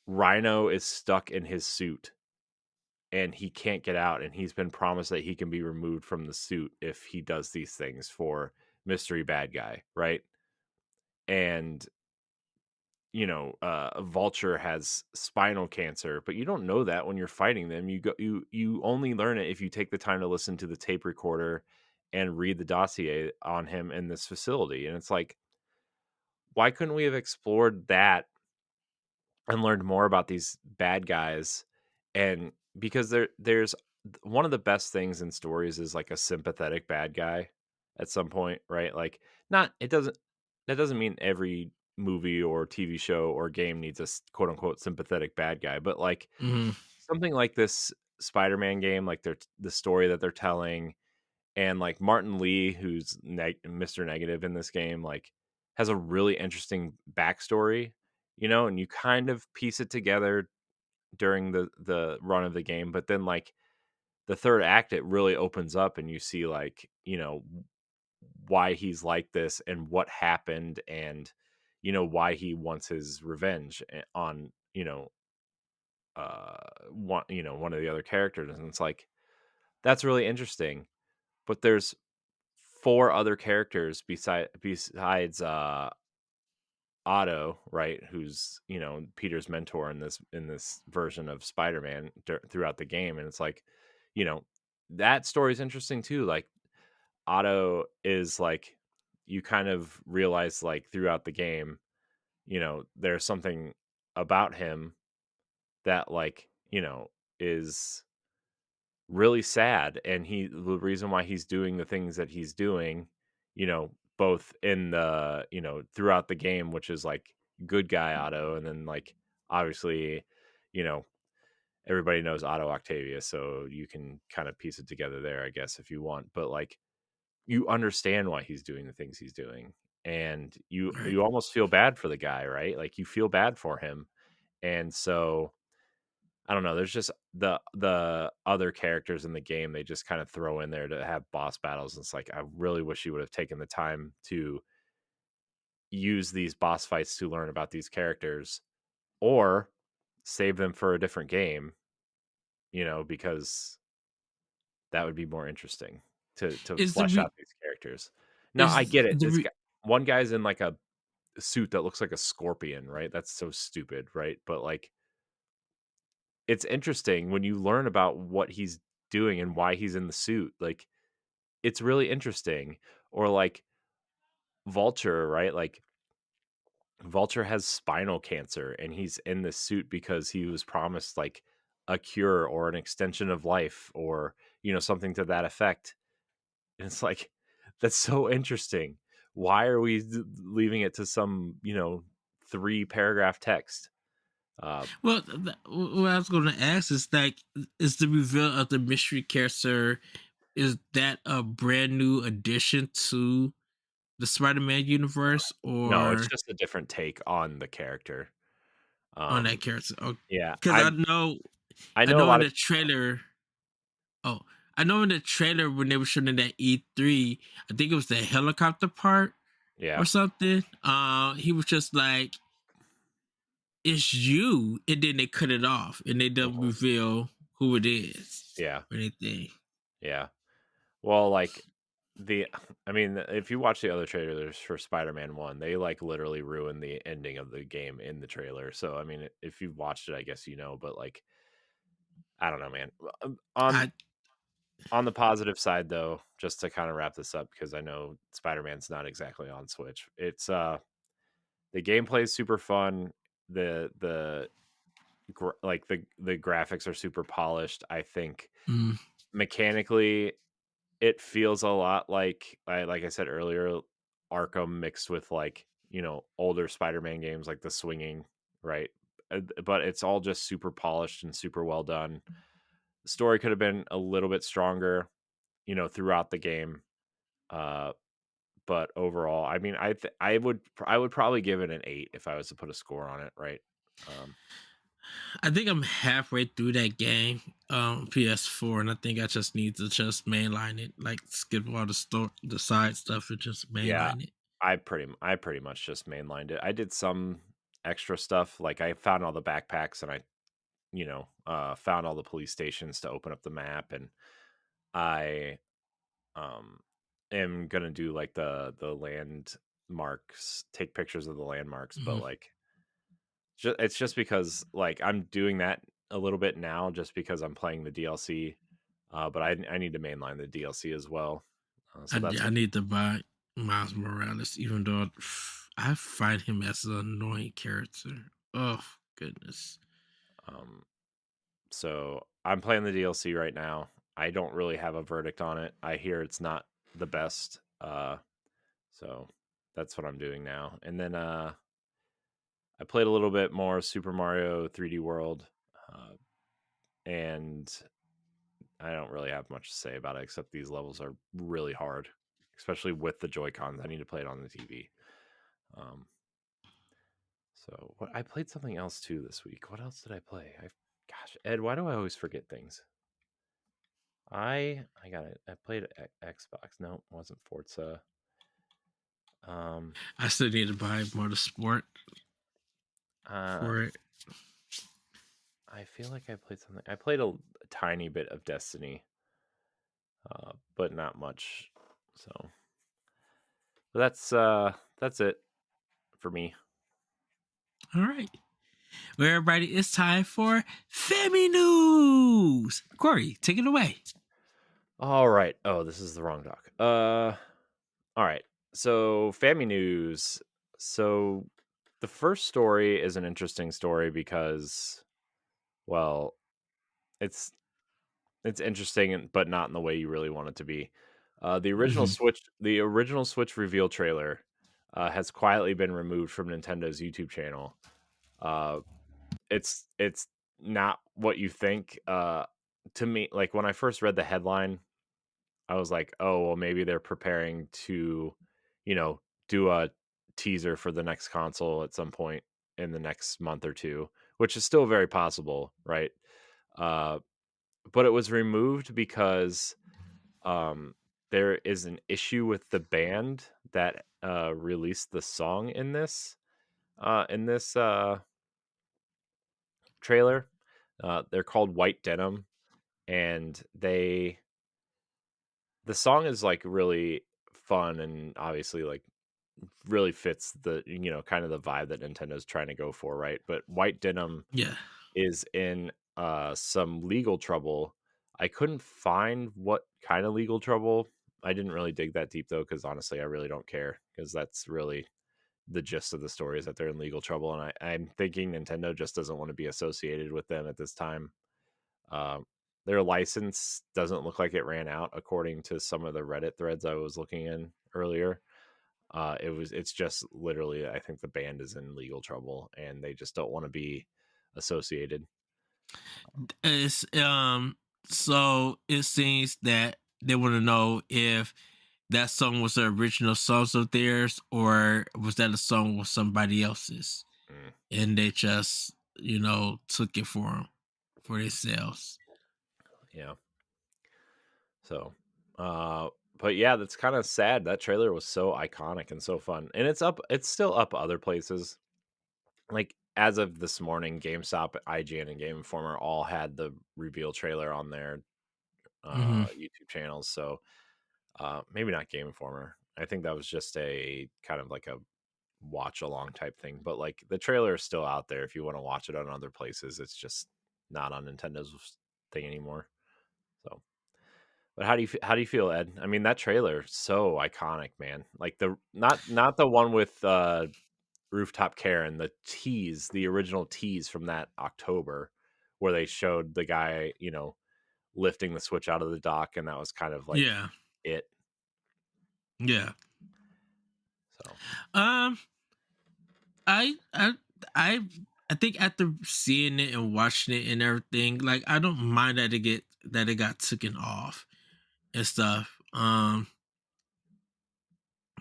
Rhino is stuck in his suit and he can't get out, and he's been promised that he can be removed from the suit if he does these things for mystery bad guy, right? And Vulture has spinal cancer, but you don't know that when you're fighting them. You only learn it if you take the time to listen to the tape recorder and read the dossier on him in this facility. And it's like, why couldn't we have explored that and learned more about these bad guys? And because there's one of the best things in stories is like a sympathetic bad guy at some point, right? Like, not it doesn't that doesn't mean every movie or TV show or game needs a quote unquote sympathetic bad guy, but like Hmm. something like this Spider-Man game, like the story that they're telling, and like Martin Lee, who's Mr. Negative in this game, like has a really interesting backstory, and you kind of piece it together during the run of the game, but then like the third act, it really opens up and you see like why he's like this and what happened, and why he wants his revenge on one of the other characters, and it's like that's really interesting. But there's four other characters besides Otto, right? Who's Peter's mentor in this version of Spider-Man throughout the game, and it's like, you know, that story's interesting too. Like Otto is like, you kind of realize like throughout the game, there's something about him that like is really sad, and the reason why he's doing the things that he's doing, both in the throughout the game, which is like good guy Otto, and then like obviously, you know everybody knows Otto Octavius, so you can kind of piece it together there, I guess, if you want. But like, you understand why he's doing the things he's doing, and you Right. you almost feel bad for the guy, right? Like, you feel bad for him. And so I don't know, there's just the other characters in the game, they just kind of throw in there to have boss battles. And it's like, I really wish you would have taken the time to use these boss fights to learn about these characters, or save them for a different game, because that would be more interesting to Is the flesh re- out these characters. Now, I is get it. the This re- guy, one guy's in like a suit that looks like a scorpion, right? That's so stupid, right? But like, it's interesting when you learn about what he's doing and why he's in the suit. Like, it's really interesting. Or like Vulture, right? Like, Vulture has spinal cancer and he's in this suit because he was promised like a cure or an extension of life, or something to that effect. And it's like, that's so interesting. Why are we leaving it to some, 3-paragraph text? Uh, well, what I was going to ask is like, is the reveal of the mystery character, is that a brand new addition to the Spider-Man universe, no, it's or just a different take on the character. on that Um, character? yeah, Because I I know a know in lot of the trailer. Oh, I know in the trailer when they were showing that E3, I think it was the helicopter part yeah, or something. He was just like, "It's you," and then they cut it off and they don't mhm, reveal who it is yeah, or anything. yeah. Well, like the I mean, if you watch the other trailers for Spider-Man 1, they like literally ruin the ending of the game in the trailer. So I mean, if you've watched it, I guess but like, I don't know, man. I On the positive side, though, just to kind of wrap this up, because I know Spider-Man's not exactly on Switch. It's the gameplay is super fun. Like the graphics are super polished. I think mm, mechanically it feels a lot like I said earlier, Arkham mixed with like, older Spider-Man games, like the swinging, right? But it's all just super polished and super well done. The story could have been a little bit stronger, throughout the game. Uh, but overall, I mean, I would probably give it an 8 if I was to put a score on it, right? Um, I think I'm halfway through that game, PS4, and I think I just need to just mainline it, like skip all the side stuff, and just yeah, mainline it. I pretty much just mainlined it. I did some extra stuff, like I found all the backpacks, and I found all the police stations to open up the map, and I um am gonna do like the landmarks, take pictures of the landmarks, but Mhm. like It's just because like I'm doing that a little bit now, just because I'm playing the DLC. But I need to mainline the DLC as well. So that's I what. need to buy Miles Morales, even though I find him as an annoying character. Oh goodness. Um, so I'm playing the DLC right now. I don't really have a verdict on it. I hear it's not the best. So that's what I'm doing now. And then I played a little bit more Super Mario 3D World, and I don't really have much to say about it except these levels are really hard, especially with the Joy Cons. I need to play it on the TV. Um, so what I played something else too this week. What else did I play? Gosh, Ed, why do I always forget things? I got it. I played Xbox. No, it wasn't Forza. Um, I still need to buy Motorsport uh, for it. I feel like I played something. I played a tiny bit of Destiny, but not much. So that's it for me. All right. Well, everybody, it's time for Femi News. Corey, take it away. All right. Oh, this is the wrong doc. All right. So, family news. So, the first story is an interesting story because, well, it's interesting, but not in the way you really want it to be. Mhm. The original Switch reveal trailer, has quietly been removed from Nintendo's YouTube channel. Uh, it's not what you think. To me, like when I first read the headline, I was like, oh, well, maybe they're preparing to, do a teaser for the next console at some point in the next month or two, which is still very possible, right? Uh, but it was removed because um, there is an issue with the band that released the song in this trailer. They're called White Denim, and the song is like really fun and obviously like really fits the kind of the vibe that Nintendo's trying to go for, right? But White Denim Yeah. is in some legal trouble. I couldn't find what kind of legal trouble. I didn't really dig that deep though, because honestly, I really don't care because that's really the gist of the story is that they're in legal trouble, and I'm thinking Nintendo just doesn't want to be associated with them at this time. Um, their license doesn't look like it ran out, according to some of the Reddit threads I was looking in earlier. It's just literally, I think the band is in legal trouble and they just don't want to be associated. It's so it seems that they want to know if that song was the original songs of theirs or was that a song with somebody else's Mm, and they just took it for them for themselves. yeah. So, uh, but yeah, that's kind of sad. That trailer was so iconic and so fun, and it's still up other places. Like as of this morning, GameStop, IGN, and Game Informer all had the reveal trailer on their Hmm. YouTube channels. So maybe not Game Informer. I think that was just a kind of like a watch along type thing. But like the trailer is still out there if you want to watch it on other places. It's just not on Nintendo's thing anymore. So, but how do you feel, Ed? I mean, that trailer so iconic, man. Like the not the one with Rooftop Karen, the original tease from that October, where they showed the guy, lifting the Switch out of the dock, and that was kind of like Yeah. it. Yeah. So, Um. I I I I think after seeing it and watching it and everything, like I don't mind that it got taken off and stuff.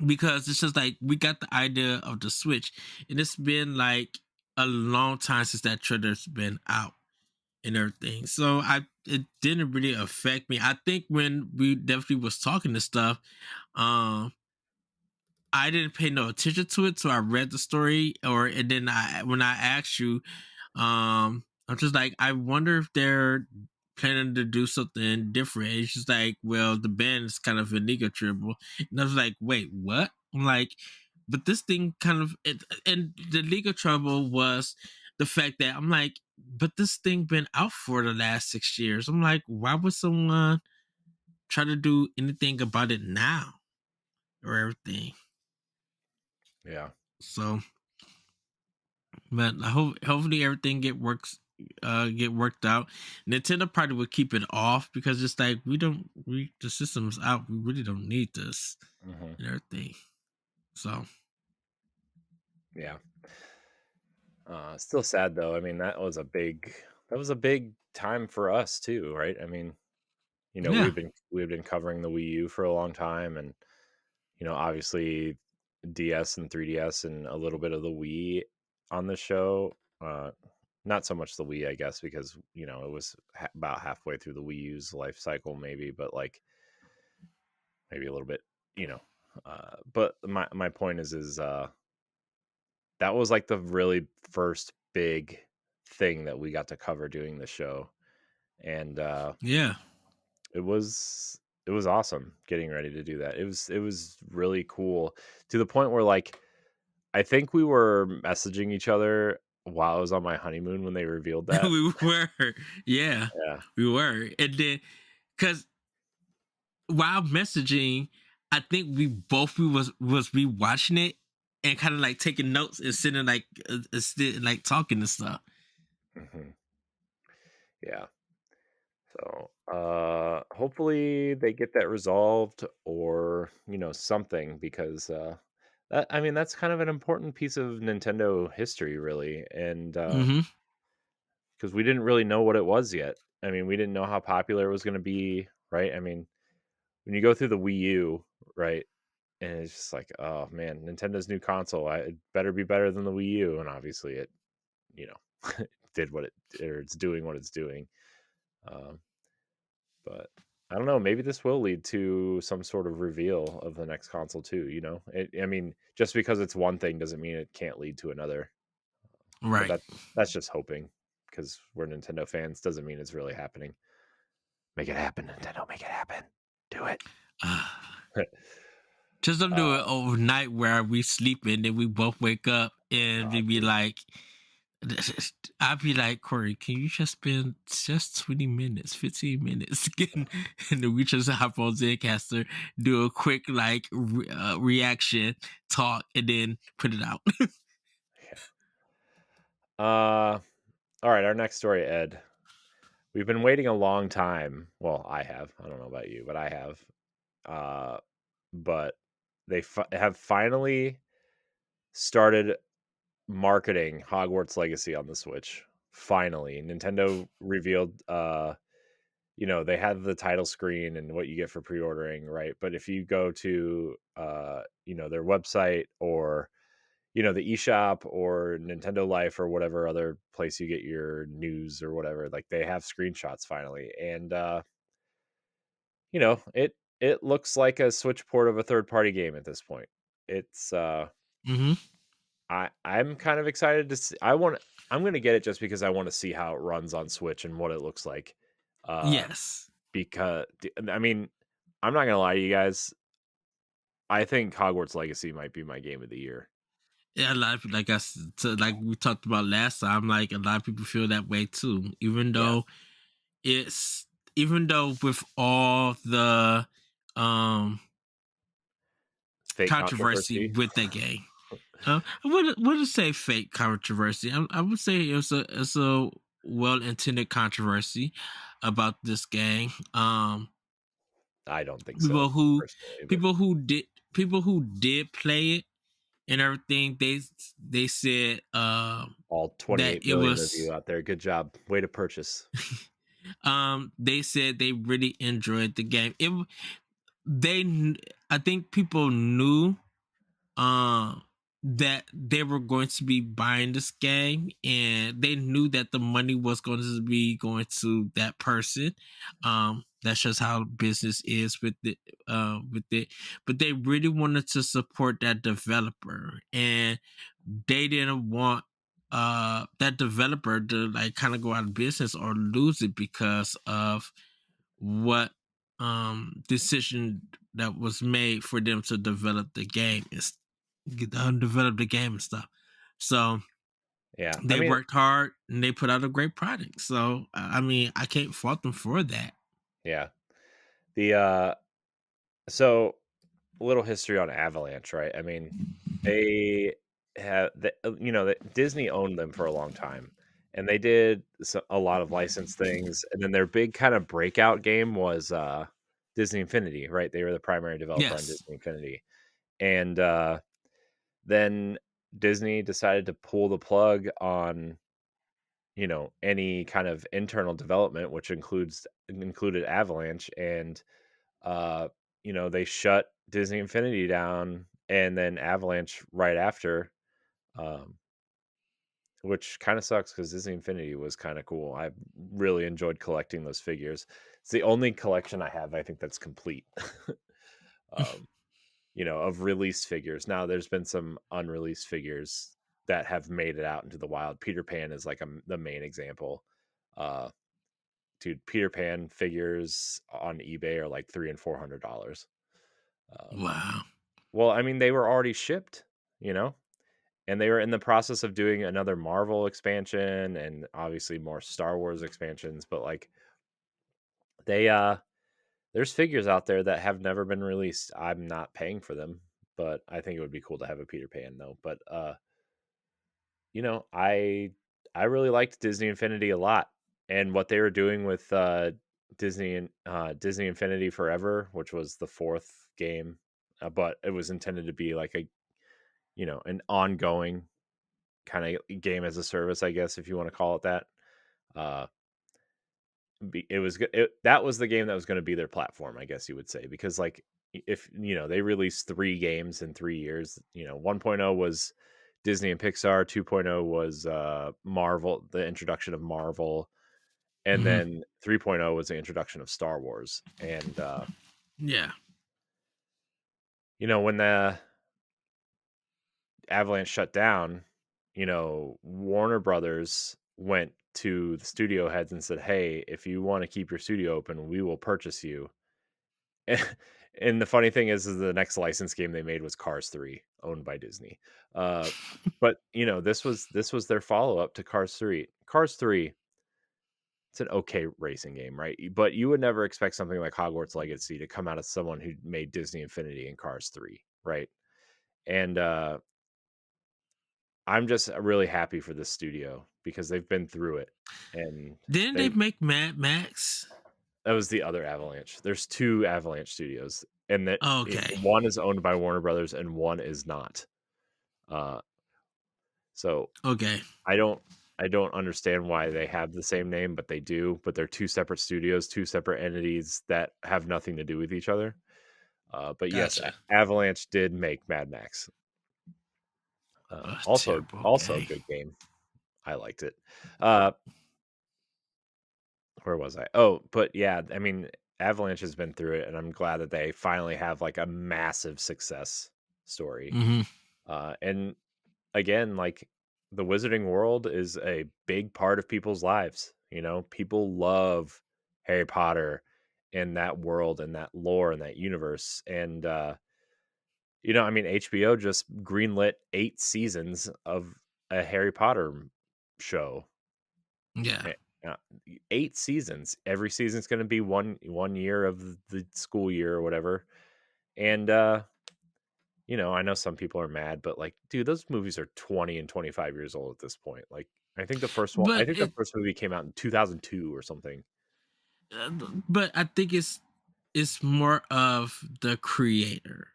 Because it's just like we got the idea of the Switch, and it's been like a long time since that trailer's been out and everything. So it didn't really affect me. I think when we definitely was talking and stuff, um, I didn't pay no attention to it, so I read the story, and then when I asked you, I'm just like, I wonder if they're planning to do something different. It's just like, well, the band is kind of a nigga dribble, and I was like, wait, what? I'm like, but this thing kind of, and the legal trouble was. the fact that I'm like, but this thing been out for the last 6 years. I'm like, why would someone try to do anything about it now or everything? Yeah. So, but I hope hopefully everything get worked out. Nintendo probably would keep it off because it's like we the system's out. We really don't need this Hmm. and everything. So Yeah. Still sad though. I mean, that was a big time for us too, right? I mean, yeah, we've been covering the Wii U for a long time, and obviously DS and 3DS and a little bit of the Wii on the show. Not so much the Wii, I guess, because it was about halfway through the Wii U's life cycle, maybe, but like maybe a little bit, you know. But my point is that was like the really first big thing that we got to cover doing the show, and yeah. it was it was awesome getting ready to do that. It was really cool to the point where like I think we were messaging each other while I was on my honeymoon when they revealed that. We were, yeah, Yeah. we were, and then because while messaging, I think we was rewatching it and kind of like taking notes and sitting like talking and stuff. Hmm. Yeah. So, hopefully they get that resolved or, something because that I mean that's kind of an important piece of Nintendo history really, and Hmm. because we didn't really know what it was yet. I mean, we didn't know how popular it was going to be, right? I mean, when you go through the Wii U, right? And it's just like, oh man, Nintendo's new console, it better be better than the Wii U, and obviously it, you know, did what it or it's doing what it's doing. Um, but I don't know. Maybe this will lead to some sort of reveal of the next console too. I mean, just because it's one thing doesn't mean it can't lead to another. But Right. that's just hoping because we're Nintendo fans. Doesn't mean it's really happening. Make it happen, Nintendo. Make it happen. Do it. Just don't do it uh, overnight where we sleep and then we both wake up and we be dude. like, I'd be like, Corey, can you just spend just 20 minutes, 15 minutes getting, and then we just hop on Zencaster, do a quick reaction talk, and then put it out. Yeah. All right. Our next story, Ed. We've been waiting a long time. Well, I have. I don't know about you, but I have. Uh, but they have finally started marketing Hogwarts Legacy on the Switch. Finally, Nintendo revealed they have the title screen and what you get for pre-ordering, right? But if you go to their website or the eShop or Nintendo Life or whatever other place you get your news or whatever, like they have screenshots finally. And it looks like a Switch port of a third-party game at this point. It's Hmm. I'm kind of excited to see. I'm going to get it just because I want to see how it runs on Switch and what it looks like. Uh Yes. because I mean, I'm not going to lie to you guys. I think Hogwarts Legacy might be my game of the year. Yeah, a lot of like like we talked about last time, like a lot of people feel that way too. Yeah. It's even though with all the um Fake controversy controversy. with that game. I wouldn't say fake controversy. I would say it's a well intended controversy about this game. I don't think People so who personally, but people who did people who did play it and everything, they said all that 28 it million of you was out there, good job. Way to purchase. they said they really enjoyed the game. They I think people knew um that they were going to be buying this game and they knew that the money was going to be going to that person. That's just how business is with it, but they really wanted to support that developer and they didn't want that developer to like kind of go out of business or lose it because of what decision that was made for them to develop the game and develop the game and stuff. So Yeah. I They mean, worked hard and they put out a great product. So I mean, I can't fault them for that. yeah. The so a little history on Avalanche, right? I mean, they Disney owned them for a long time, and they did a lot of licensed things. And then their big kind of breakout game was Disney Infinity, right? They were the primary developer on Yes. Disney Infinity, and then Disney decided to pull the plug on any kind of internal development, which included Avalanche, and uh, they shut Disney Infinity down, and then Avalanche right after, um, which kind of sucks because Disney Infinity was kind of cool. I really enjoyed collecting those figures. It's the only collection I have, I think, that's complete. um, of released figures. Now, there's been some unreleased figures that have made it out into the wild. Peter Pan is like the main example. Uh, Dude, Peter Pan figures on eBay are like $300 and $400. Um, Wow. well, I mean, they were already shipped, you know, and they were in the process of doing another Marvel expansion and obviously more Star Wars expansions. But like, they there's figures out there that have never been released. I'm not paying for them, but I think it would be cool to have a Peter Pan though. But you know, I really liked Disney Infinity a lot, and what they were doing with Disney Infinity Forever, which was the fourth game, but it was intended to be like an ongoing kind of game as a service, I guess, if you want to call it that. Uh, that was the game that was going to be their platform, I guess you would say, because like if they released 3 games in 3 years. 1.0 was Disney and Pixar, 2.0 was Marvel, the introduction of Marvel, and Hmm. then 3.0 was the introduction of Star Wars. And Yeah. when the Avalanche shut down, Warner Brothers went to the studio heads and said, "Hey, if you want to keep your studio open, we will purchase you." And the funny thing is the next license game they made was Cars 3, owned by Disney. Uh, but this was their follow up to Cars 3. Cars 3, it's an okay racing game, right? But you would never expect something like Hogwarts Legacy to come out of someone who made Disney Infinity and Cars 3, right? And I'm just really happy for this studio because they've been through it, and Didn't they they make Mad Max? that was the other Avalanche. There's 2 Avalanche studios, and Okay. one is owned by Warner Brothers and one is not. Uh, so Okay. I don't I don't understand why they have the same name, but they do. But they're 2 separate studios, 2 separate entities that have nothing to do with each other. But yes, Gotcha. Avalanche did make Mad Max. Also, Terrible also a game. good game. I liked it. Uh, where was I? Oh, but yeah, I mean, Avalanche has been through it, and I'm glad that they finally have like a massive success story. Hmm. And again, like the wizarding world is a big part of people's lives. People love Harry Potter and that world and that lore and that universe. And I mean, HBO just greenlit 8 seasons of a Harry Potter show. Yeah. Eh, 8 seasons. Every season's going to be one year of the school year or whatever. And I know some people are mad, but like, dude, those movies are 20 and 25 years old at this point. Like, I But think the first movie came out in 2002 or something. uh, but I think it's more of the creator,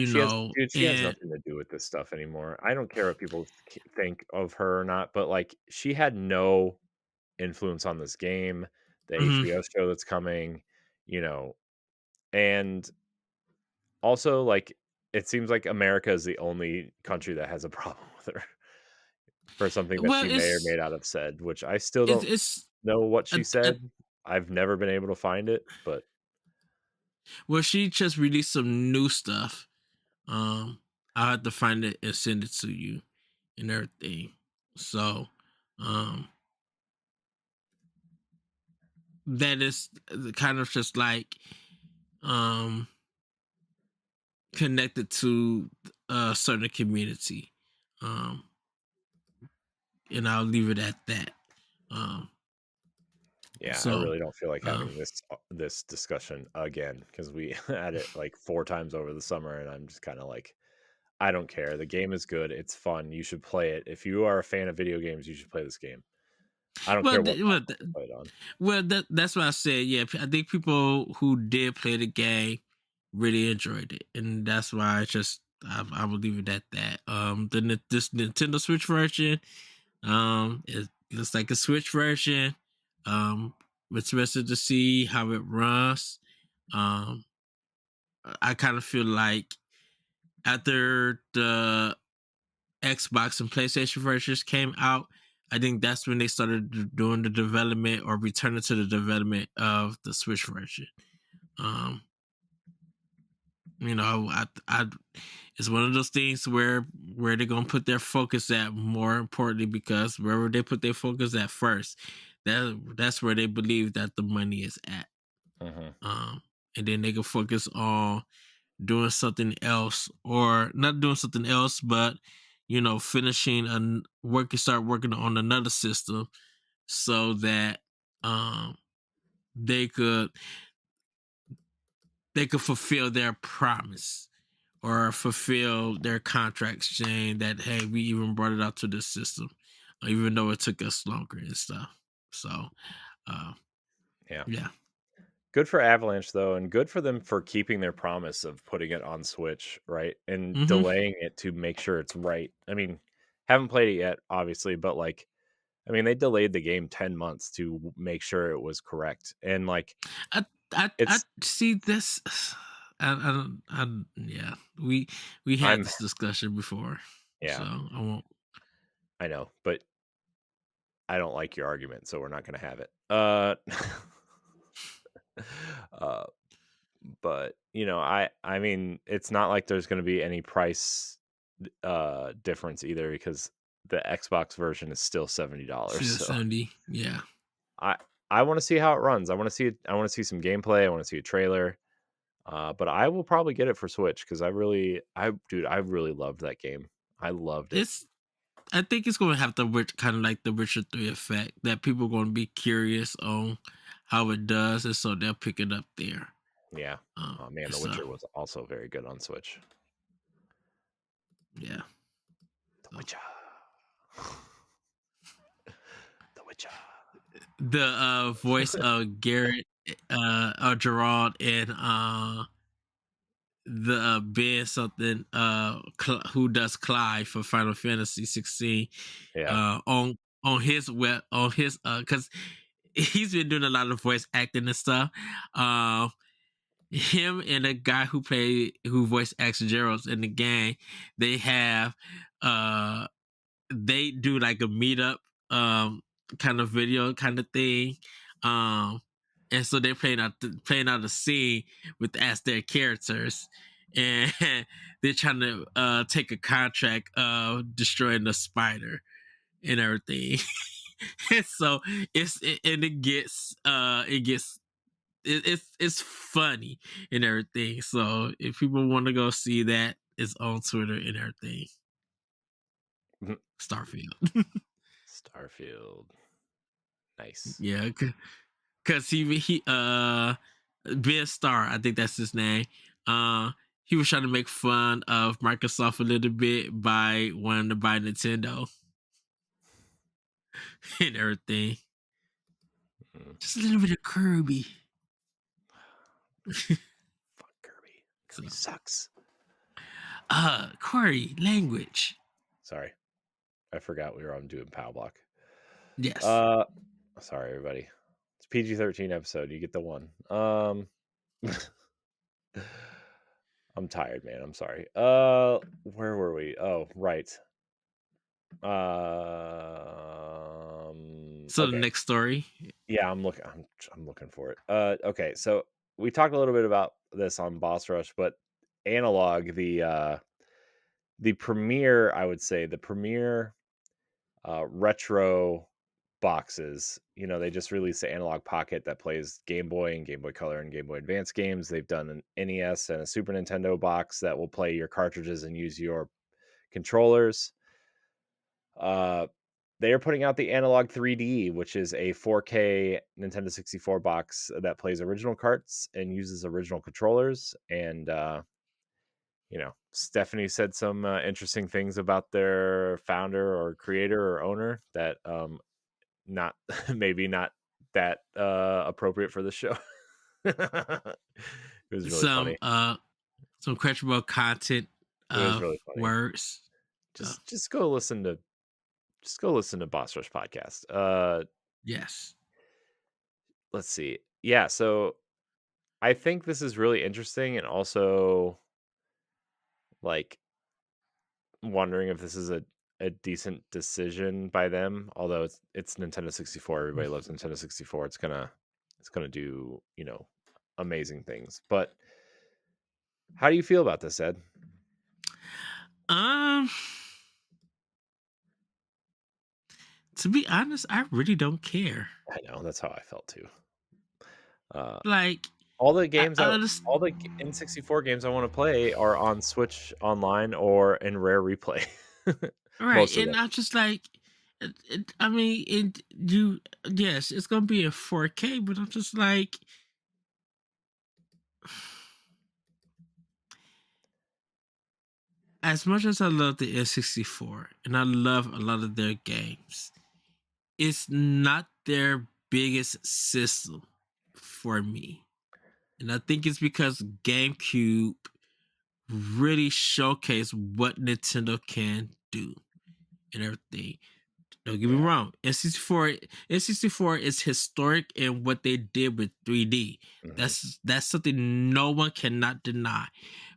She has and nothing to do with this stuff anymore. I don't care what people think of her or not, but like, she had no influence on this game, the mhm. HBO show that's coming, you know, and also like, it seems like America is the only country that has a problem with her for something that Well, she may or may not have said, which I still it's don't it's know what uh, she uh, said. I've never been able to find it, but well, she just released some new stuff. I'll have to find it and send it to you and everything. So, um, that is kind of just like um connected to a certain community. Um, and I'll leave it at that. Um, Yeah, I so really don't feel like um, having this discussion again because we had it like 4 times over the summer, and I'm just kinda like, I don't care. The game is good, it's fun, you should play it. If you are a fan of video games, you should play this game. I don't well, care what platform you play it on. that's what I said. Yeah, I think people who did play the game really enjoyed it, and that's why I will leave it at that. This Nintendo Switch version, it looks like a Switch version. Um, it's interested to see how it runs. Um, I kind of feel like after the Xbox and PlayStation versions came out, I think that's when they started doing the development or returning to the development of the Switch version. Um, I it's one of those things where they're gonna put their focus at more importantly because wherever they put their focus at first, that's where they believe that the money is at. Mhm. Um, and then they can focus on doing something else or not doing something else, but finishing and start working on another system so that um they could fulfill their promise or fulfill their contract saying that hey, we even brought it out to this system, even though it took us longer and stuff. So uh Yeah. yeah. Good for Avalanche, though, and good for them for keeping their promise of putting it on Switch, right? And Hmm. delaying it to make sure it's right. I mean, haven't played it yet, obviously, but, like, I mean, they delayed the game 10 months to make sure it was correct, and, like, I it's see this. I don't. Yeah, we had I'm this discussion before, so yeah, I won't. I know, but I don't like your argument, so we're not gonna have it. Uh, but, I mean, it's not like there's gonna be any price, difference either because the Xbox version is still $70, See the so 70. Yeah, I I wanna see how it runs. I wanna see some gameplay, I wanna see a trailer, but I will probably get it for Switch because I really loved that game. I loved it. it's. I think it's going to have the kind of like the Witcher 3 effect that people are going to be curious on how it does, and so they'll pick it up there. Yeah. Oh, man, The So Witcher was also very good on Switch. yeah. The So Witcher. The Witcher. the voice of Garrett, Gerard, and the Ben something who does Clive for Final Fantasy 16 Yeah. on his web on his because he's been doing a lot of voice acting and stuff. Him and a guy who voice acts Gerald in the game, they have uh they do like a meetup kind of video kind of thing. Um and so they're playing out a scene with as their characters, and they're trying to take a contract of destroying the spider and everything. And so and it's funny and everything. So if people want to go see that, it's on Twitter and everything. Starfield. Starfield. Nice. Yeah, because he Ben Starr, I think that's his name. Uh, he was trying to make fun of Microsoft a little bit by wanting to buy Nintendo and everything. Mm. Just a little bit of Kirby. Fuck Kirby. So, Kirby sucks. Corey, language. Sorry. I forgot we were on doing Pow Block. Yes. Uh, Sorry, everybody. It's PG-13 episode. You get the one. I'm tired, man. I'm sorry. Where were we? Oh, right. So the Okay. next story. Yeah, I'm looking for it. Okay. So we talked a little bit about this on Boss Rush, but Analog, the premier, I would say, the premier retro boxes. They just released the Analog Pocket that plays Game Boy and Game Boy Color and Game Boy Advance games. They've done an NES and a Super Nintendo box that will play your cartridges and use your controllers. Uh, they are putting out the Analog 3D, which is a 4K Nintendo 64 box that plays original carts and uses original controllers. And Stephanie said some interesting things about their founder or creator or owner that not maybe not that appropriate for the show. It was really Some funny. some questionable content It was of really funny. words. Uh, Just go listen to Boss Rush podcast. yes. Let's see. Yeah, so I think this is really interesting, and also like wondering if this is a decent decision by them. Although it's Nintendo 64, everybody loves Nintendo 64. It's gonna do amazing things. But how do you feel about this, Ed? Um, to be honest, I really don't care. I know that's how I felt too. Uh, Like, all the I games, understand. all the N64 games I want to play are on Switch Online or in Rare Replay. Right, Most of and them. I'm just like, I mean, yes, it's gonna be a 4K, but I'm just like, as much as I love the N64 and I love a lot of their games, it's not their biggest system for me, and I think it's because GameCube really showcased what Nintendo can do and everything. Don't get me Yeah. wrong. N64 is historic in what they did with 3D. Mhm. That's something no one cannot deny.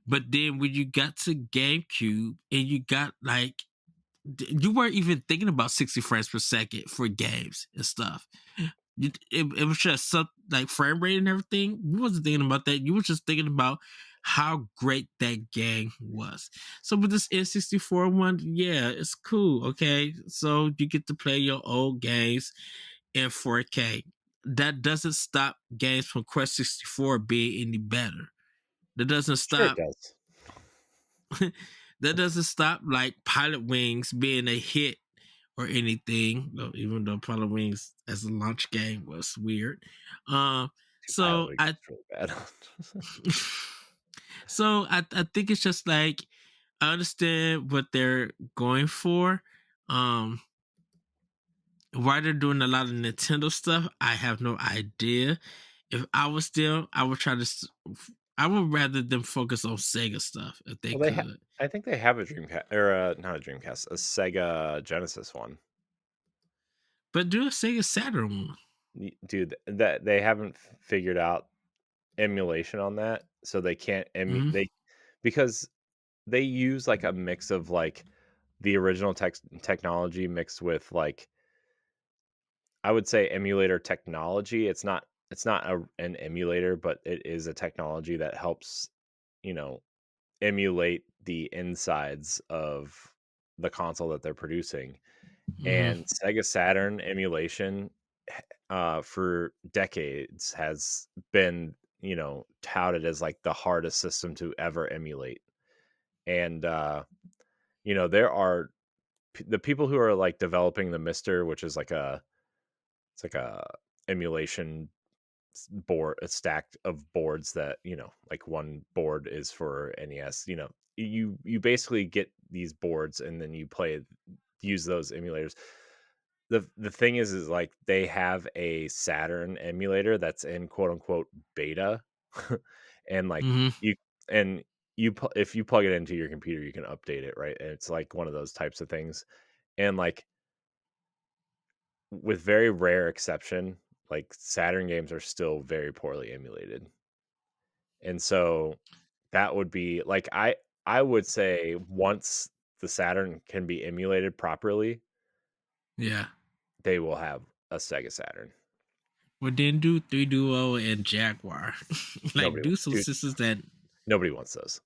But then when you got to GameCube and you got like you weren't even thinking about 60 frames per second for games and stuff. It was just some like frame rate and everything. You wasn't thinking about that. You were just thinking about how great that game was. So with this N64 one, yeah, it's cool. Okay, so you get to play your old games in 4K. That doesn't stop games from Quest 64 being any better. That doesn't Sure it stop. does. That doesn't stop like Pilot Wings being a hit or anything. Even though Pilot Wings as a launch game was weird. Um, Two Pilot so Wings I is really bad. so I think it's just like I understand what they're going for. Um, why they're doing a lot of Nintendo stuff, I have no idea. If I was still, I would try to. I would rather them focus on Sega stuff if they Well, could. I think they have a Dreamcast, or not a Dreamcast, a Sega Genesis one. But do a Sega Saturn one. Dude, that they haven't figured out emulation on that, so they can't Mm-hmm. because they use like a mix of like the original technology mixed with like I would say emulator technology. It's not an emulator, but it is a technology that helps, you know, emulate the insides of the console that they're producing. Mm-hmm. And Sega Saturn emulation for decades has been, touted as like the hardest system to ever emulate. And there are the people who are like developing the Mister, which is like it's like a emulation board, a stack of boards that like one board is for NES. You basically get these boards and then you use those emulators. The thing is like they have a Saturn emulator that's in quote unquote beta, and like Mm-hmm. you and if you plug it into your computer, you can update it, right? And it's like one of those types of things, and like with very rare exception, like Saturn games are still very poorly emulated. And so that would be like I would say once the Saturn can be emulated properly, Yeah. they will have a Sega Saturn. Well, then do 3Duo and Jaguar. Like Nobody do some dude, systems that nobody wants those.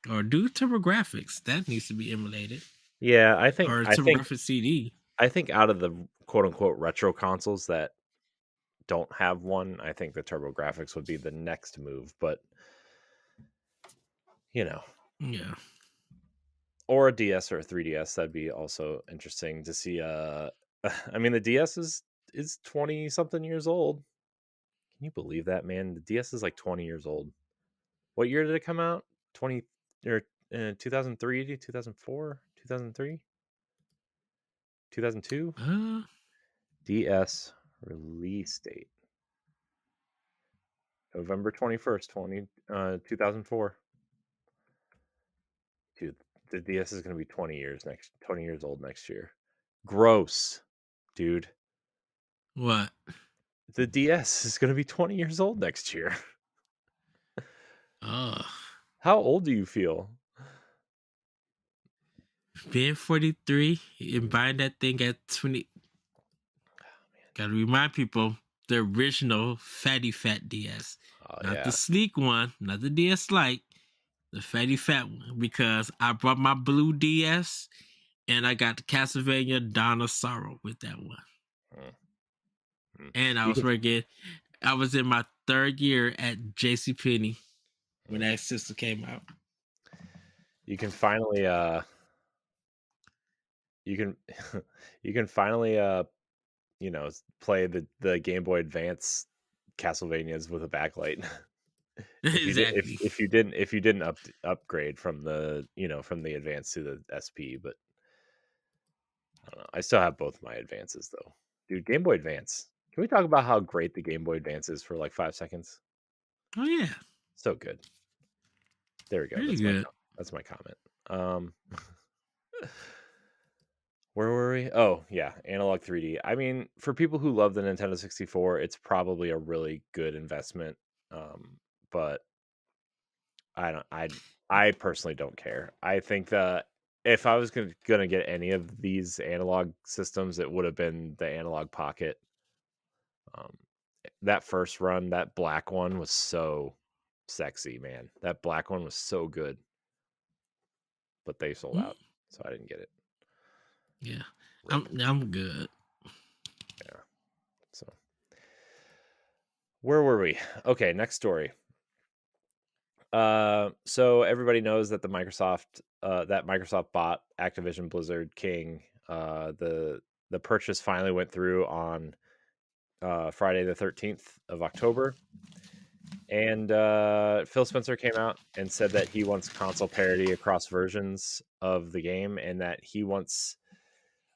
or do TurboGrafx. That needs to be emulated. Yeah, Or TurboGrafx CD. I think out of the quote unquote retro consoles that don't have one, I think the TurboGrafx would be the next move, but you know, Yeah. or a DS or a 3DS. That'd be also interesting to see. I mean, the DS is 20 something years old. Can you believe that, man? The DS is like 20 years old. What year did it come out? 20 or 2003, 2004, 2003, 2002? Uh, DS release date November 21st, 2004. Dude, the DS is going to be 20 years old next year. Gross, dude. what? The DS is going to be 20 years old next year. Oh, How old do you feel? being 43 and buying that thing at 20. Gotta remind people the original fatty fat DS, Oh not the yeah. sleek one, not the DS Lite, the fatty fat one. Because I brought my blue DS and I got the Castlevania Dawn of Sorrow with that one. Mm, mm. And I You was can working. I was in my third year at JCPenney when mm. that system came out. You can finally you can you can finally play the Game Boy Advance Castlevanias with a backlight. Exactly. If you didn't upgrade from the from the Advance to the SP, but I don't know. I still have both my Advances though. Dude, Game Boy Advance. Can we talk about how great the Game Boy Advance is for like 5 seconds? Oh yeah, So good. There we go. really good. That's my comment. Um Where were we? Oh, yeah, Analog 3D. I mean, for people who love the Nintendo 64, it's probably a really good investment. But I don't I personally don't care. I think that if I was gonna get any of these analog systems, it would have been the Analog Pocket. Um, that first run, that black one was so sexy, man. That black one was so good, but they sold Mm, out, so I didn't get it. yeah, Rip. I'm good. Yeah. So where were we? Okay, next story. So everybody knows that Microsoft bought Activision Blizzard King. The purchase finally went through on Friday the 13th of October, and Phil Spencer came out and said that he wants console parity across versions of the game, and that he wants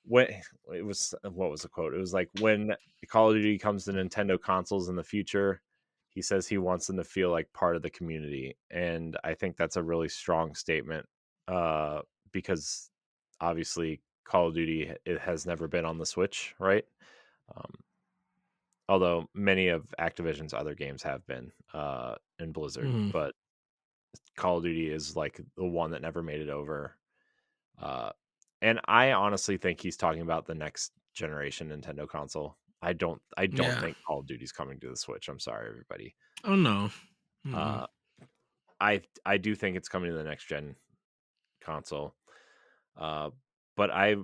when it was what was the quote? It was like, when Call of Duty comes to Nintendo consoles in the future, he says he wants them to feel like part of the community, and I think that's a really strong statement, because obviously Call of Duty, it has never been on the Switch, right? Um, Although many of Activision's other games have been in Blizzard, Mm, but Call of Duty is like the one that never made it over. Uh, and I honestly think he's talking about the next generation Nintendo console. I don't yeah. think Call of Duty's coming to the Switch. I'm sorry, everybody. Oh no. Mm-mm. Uh, I do think it's coming to the next gen console. Uh, but I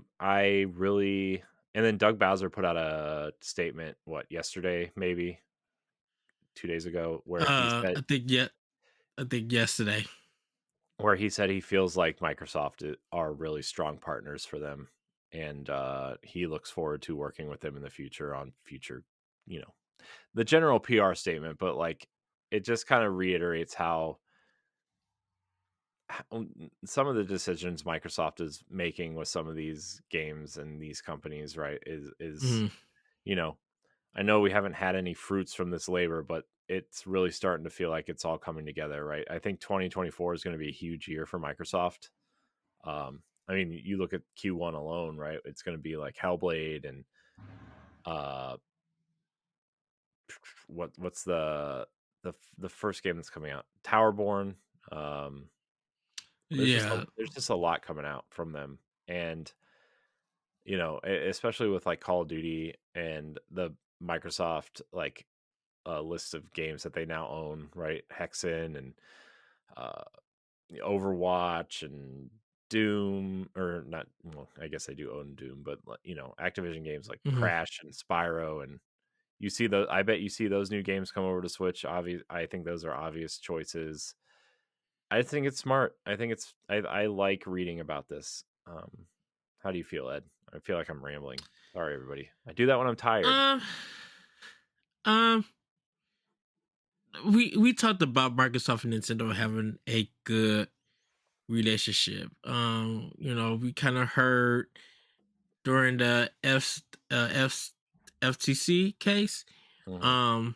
really, and then Doug Bowser put out a statement, what, yesterday, maybe 2 days ago, I think yeah. I think yesterday. where he said he feels like Microsoft are really strong partners for them, and he looks forward to working with them in the future on future, you know, the general PR statement, but like it just kind of reiterates how some of the decisions Microsoft is making with some of these games and these companies, right? Is Mm, you know, I know we haven't had any fruits from this labor, but it's really starting to feel like it's all coming together, right? I think 2024 is going to be a huge year for Microsoft. I mean, you look at Q1 alone, right? It's going to be like Hellblade and uh, what's the first game that's coming out? Towerborn. Um, yeah. there's just a lot coming out from them, and especially with like Call of Duty and the Microsoft like list of games that they now own, right? Hexen and uh, Overwatch and Doom, or not. Well, I guess I do own Doom, but Activision games like Mm-hmm. Crash and Spyro, and you see those. I bet you see those new games come over to Switch. Obvious, I think those are obvious choices. I think it's smart. I like reading about this. How do you feel, Ed? I feel like I'm rambling. Sorry, everybody. I do that when I'm tired. Um, um, we talked about Microsoft and Nintendo having a good relationship. We kind of heard during the FTC case, Mhm. um,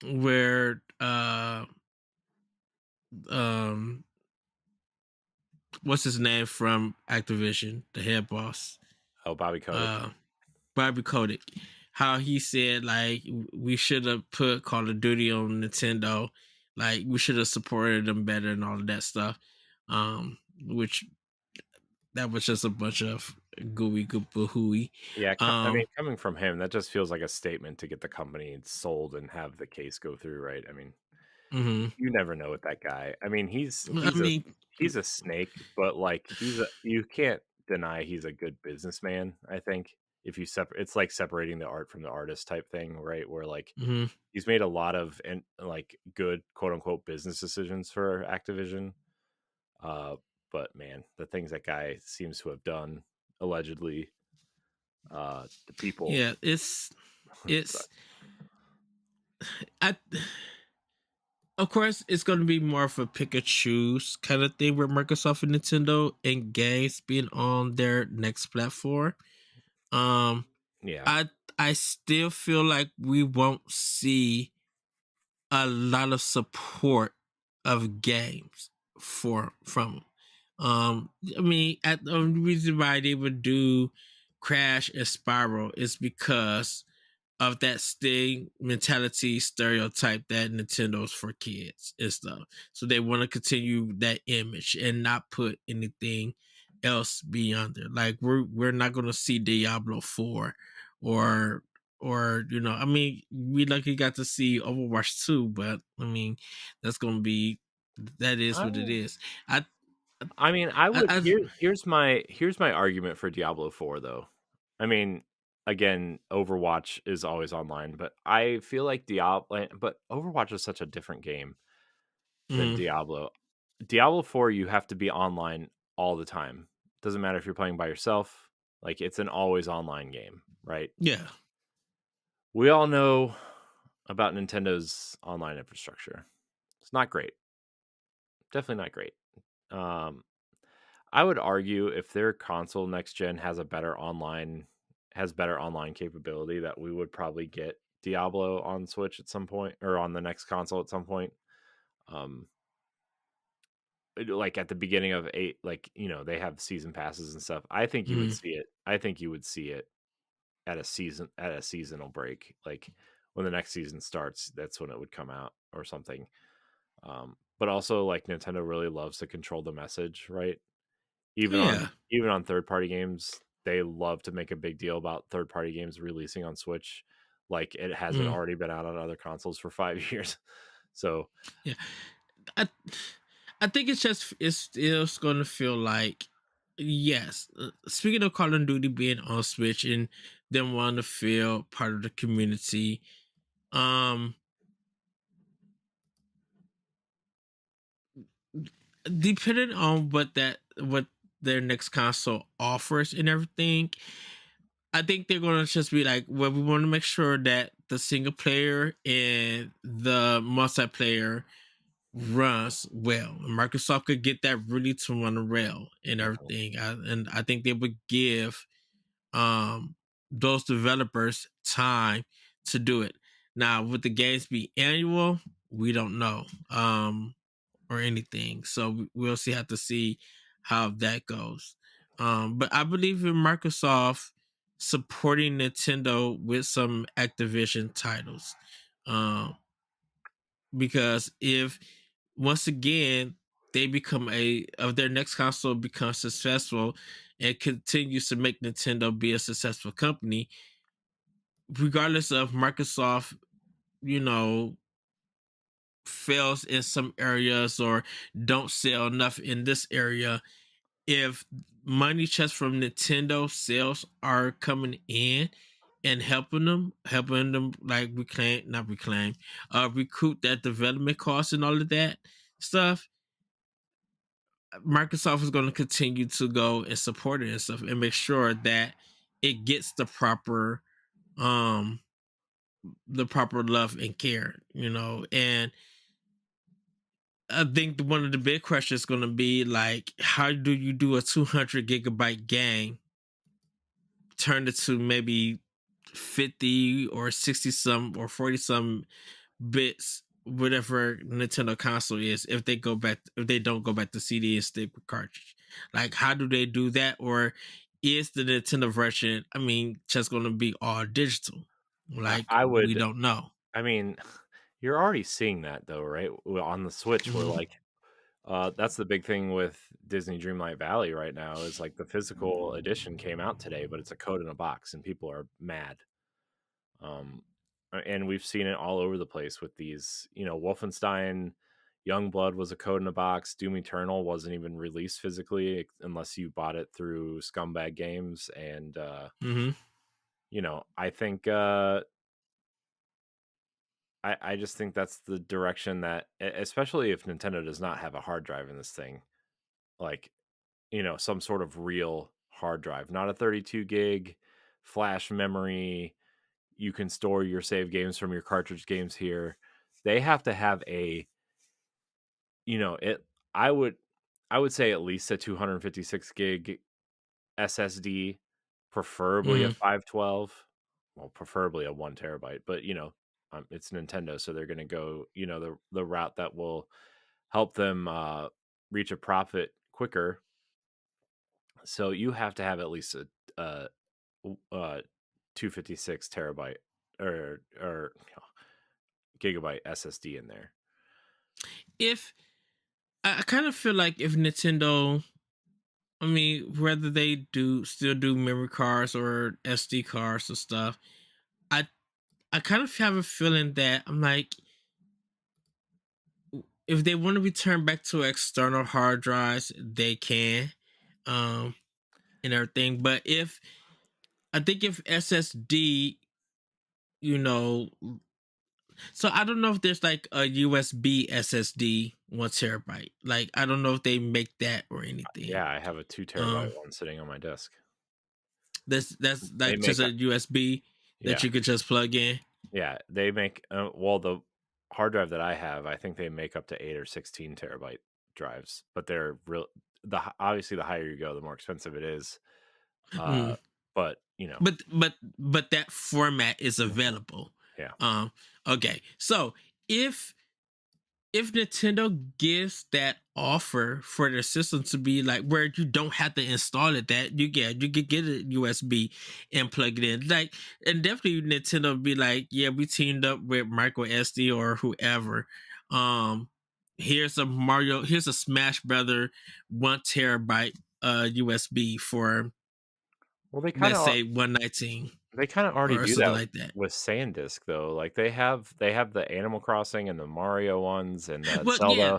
where um what's his name from Activision, the head boss, Oh, Bobby Kotick. uh Bobby Kotick, how he said like we should have put Call of Duty on Nintendo, like we should have supported them better and all of that stuff. Which that was just a bunch of gooey hooey. Yeah, I mean, Um, coming from him, that just feels like a statement to get the company sold and have the case go through, right? I mean, mhm. you never know with that guy. I mean, I mean, he's a snake, but like you can't deny he's a good businessman. I think if you separate, it's like separating the art from the artist type thing, right? Where like mhm. he's made a lot of and like good quote unquote business decisions for Activision. Uh, but man, the things that guy seems to have done allegedly, to people. Yeah, So, it's I of course it's going to be more of a pick and choose kind of thing with Microsoft and Nintendo and games being on their next platform. Um, yeah, I I still feel like we won't see a lot of support of games for from them. I mean, at the reason why they would do Crash and Spiral is because of that sting mentality stereotype that Nintendo's for kids and stuff. So they want to continue that image and not put anything else beyond there. Like we're not gonna see Diablo 4 or I mean we lucky got to see Overwatch 2, but I mean that's gonna be that is I what it is. I I mean, I would I here's my argument for Diablo 4 though. I mean, again, Overwatch is always online, but I feel like but Overwatch is such a different game than mm, Diablo. Diablo 4 you have to be online all the time. Doesn't matter if you're playing by yourself, like it's an always online game, right? yeah. We all know about Nintendo's online infrastructure. It's not great. Definitely not great. Um I would argue if their console next gen has better online capability that we would probably get Diablo on Switch at some point or on the next console at some point. Um like at the beginning of 8 like, they have season passes and stuff. I think you would Mm, see it. I think you would see it at a seasonal break. Like when the next season starts, that's when it would come out or something. But also like Nintendo really loves to control the message, right? yeah. Even on third party games, they love to make a big deal about third party games releasing on Switch, like it hasn't Mm, already been out on other consoles for 5 years. So yeah. I I think it's still going to feel like yes. Speaking of Call of Duty being on Switch and them wanting to feel part of the community, um, depending on what their next console offers and everything, I think they're going to just be like, well, we want to make sure that the single player and the multiplayer runs well. And Microsoft could get that really to run well and everything. And I think they would give those developers time to do it. Now, would the games be annual? We don't know. Or anything. So we'll see have to see how that goes. But I believe in Microsoft supporting Nintendo with some Activision titles. Um, because if once again they become a of their next console becomes successful and continues to make Nintendo be a successful company, regardless of Microsoft, you know, fails in some areas or don't sell enough in this area, if money checks from Nintendo sales are coming in and helping them like reclaim, not reclaim, recruit that development costs and all of that stuff, Microsoft is going to continue to go and support it and stuff and make sure that it gets um the proper love and care, and I think one of the big questions is going to be like, how do you do a 200 gigabyte game, turn it to maybe 50 or 60 some or 40 some bits, whatever Nintendo console is, if they don't go back to CD and stick with cartridge? Like, how do they do that? Or is the Nintendo version, just going to be all digital? Like, I we would. don't know. I mean, you're already seeing that though, right? On the Switch, we're Mhm. like, that's the big thing with Disney Dreamlight Valley right now is like the physical edition came out today, but it's a code in a box, and people are mad. And we've seen it all over the place with these. Wolfenstein Youngblood was a code in a box. Doom Eternal wasn't even released physically unless you bought it through Scumbag Games, and Mhm. I think I just think that's the direction that, especially if Nintendo does not have a hard drive in this thing, like, some sort of real hard drive, not a 32 gig flash memory. You can store your save games from your cartridge games here. They have to have it. I would, I would say at least a 256 gig SSD, preferably a Mhm. 512, well, preferably a 1 terabyte, but it's Nintendo, so they're going to go, the route that will help them reach a profit quicker. So you have to have at least a, uh 256 terabyte or gigabyte SSD in there. If I kind of feel like if Nintendo, whether they still do memory cards or SD cards or stuff, I I kind of have a feeling that I'm like, if they want to return back to external hard drives, they can, um, and everything. But if I think if SSD, you know, so I don't know if there's like a USB SSD 1 terabyte. Like, I don't know if they make that or anything. Yeah, I have a 2 terabyte Um, one sitting on my desk. that's They like just make a USB that Yeah. you could just plug in. Yeah, they make well, the hard drive that I have, I think they make up to 8 or 16 terabyte drives, but they're real obviously the higher you go, the more expensive it is. Uh Mm. but, But that format is Mhm. available. Yeah. Um, okay, so if if Nintendo gives that offer for their system to be like where you don't have to install it, that you could get a USB and plug it in. Like, and definitely Nintendo be like, yeah, we teamed up with Micro SD or whoever. Um, here's a Smash Brother 1 terabyte USB for, Well, let's say, 119 they kind of already or do something that like that. with SanDisk though. Like they have the Animal Crossing and the Mario ones and the Well, yeah,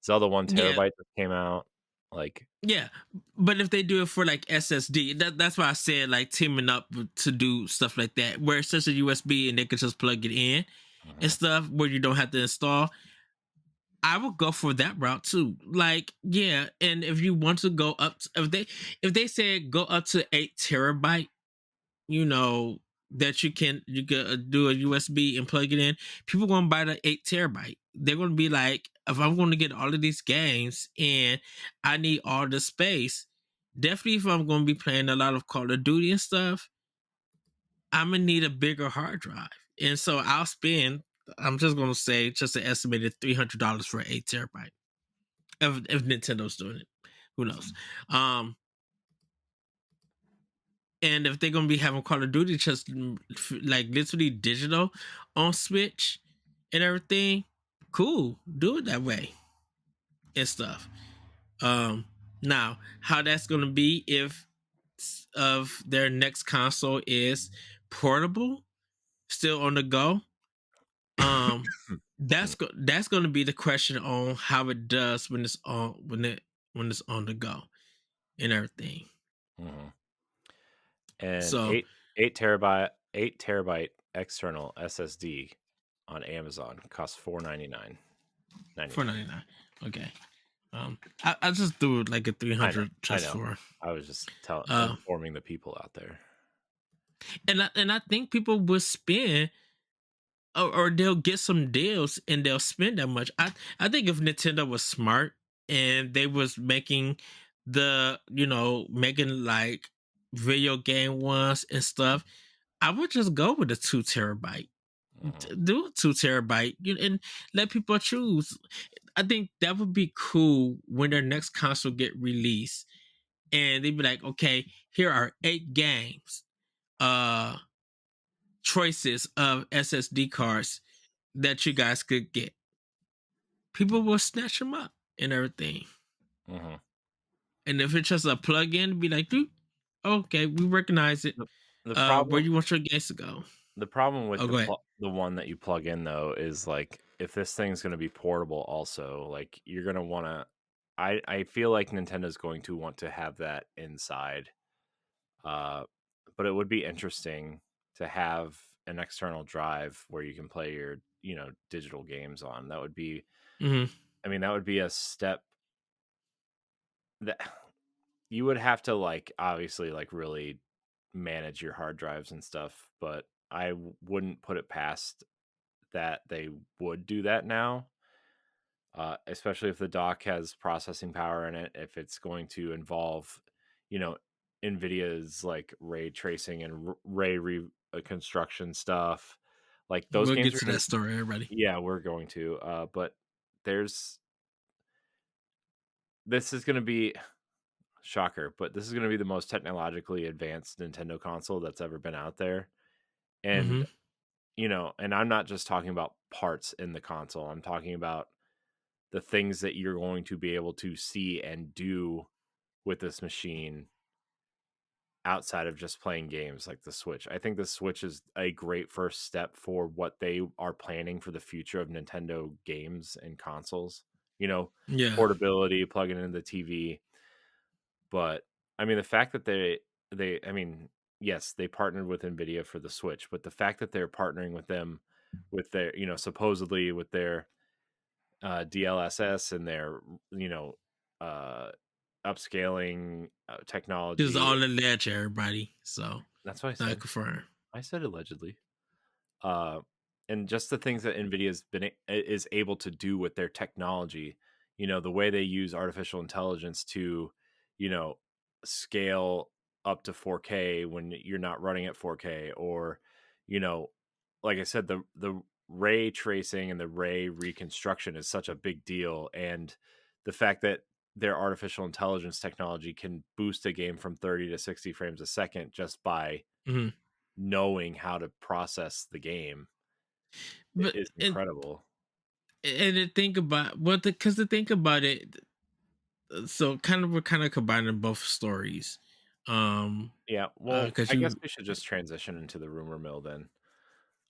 Zelda 1 yeah, terabyte that came out. Like, yeah, but if they do it for like SSD, that's why I said like teaming up to do stuff like that, where it's just a USB and they can just plug it in and mhm. stuff, where you don't have to install. I would go for that route too. Like, yeah, and if you want to go up, if they said go up to 8 terabyte, you know that you can do a USB and plug it in. People gonna buy the 8 terabyte. They're gonna be like, if I'm going to get all of these games and I need all the space, definitely if I'm going to be playing a lot of Call of Duty and stuff, I'm gonna need a bigger hard drive. And so I'll spend. I'm just gonna say just an estimated $300 for an 8 terabyte. If Nintendo's doing it, who knows? And if they're gonna be having Call of Duty just like literally digital on Switch and everything, cool, do it that way and stuff. Um, Now how that's gonna be if of their next console is portable, still on the go. Um, that's gonna be the question on how it does when it's on when it's on the go and everything. Mhm. And So 8 terabyte external SSD on Amazon costs $499.99. 499. Okay. I just do it like a I know, 300 I just know. for I was just uh informing the people out there. and I think people will spend or they'll get some deals and they'll spend that much. I think if Nintendo was smart and they was making making like video game ones and stuff, I would just go with the 2 terabyte. Mhm, Do a 2 terabyte and let people choose. I think that would be cool when their next console get released and they'd be like, okay, here are 8 games, uh choices of SSD cards that you guys could get. People will snatch them up and everything. mhm. And if it's just a plug-in, be like, dude, okay, we recognize it. The the Where problem you want your games to go? the problem with Oh, go ahead. the one that you plug in though is like if this thing's gonna be portable also, like you're gonna wanna I feel like Nintendo's going to want to have that inside. Uh, but it would be interesting to have an external drive where you can play your, digital games on. That would be Hmm. I mean, that would be a step that you would have to like obviously like really manage your hard drives and stuff, but wouldn't put it past that they would do that now. Especially if the dock has processing power in it, if it's going to involve, you know, NVIDIA's like ray tracing and ray reconstruction stuff. Like those We'll games get are to going that to, story, everybody. yeah, we're going to. But there's, this is going to be, shocker, but this is going to be the most technologically advanced Nintendo console that's ever been out there. And, Hmm. and I'm not just talking about parts in the console, I'm talking about the things that you're going to be able to see and do with this machine outside of just playing games like the Switch. I think the Switch is a great first step for what they are planning for the future of Nintendo games and consoles. You know, Yeah. portability, plugging into the TV. But I mean, the fact that I mean, yes, they partnered with Nvidia for the Switch, but the fact that they're partnering with them with their, supposedly with their DLSS and their, you know, uh, upscaling Just technology. all alleged, everybody. So That's what I not said. confirmed. I said allegedly. Uh, and just the things that NVIDIA's is able to do with their technology, the way they use artificial intelligence to, you know, scale up to 4K when you're not running at 4K, or, you know, like I said, the ray tracing and the ray reconstruction is such a big deal, and the fact that their artificial intelligence technology can boost a game from 30 to 60 frames a second just by Hmm. knowing how to process the game But is incredible. and to think about because to think about it, so kind of we're kind of combining both stories. Um, Yeah, well, because I guess you we should just transition into the rumor mill then.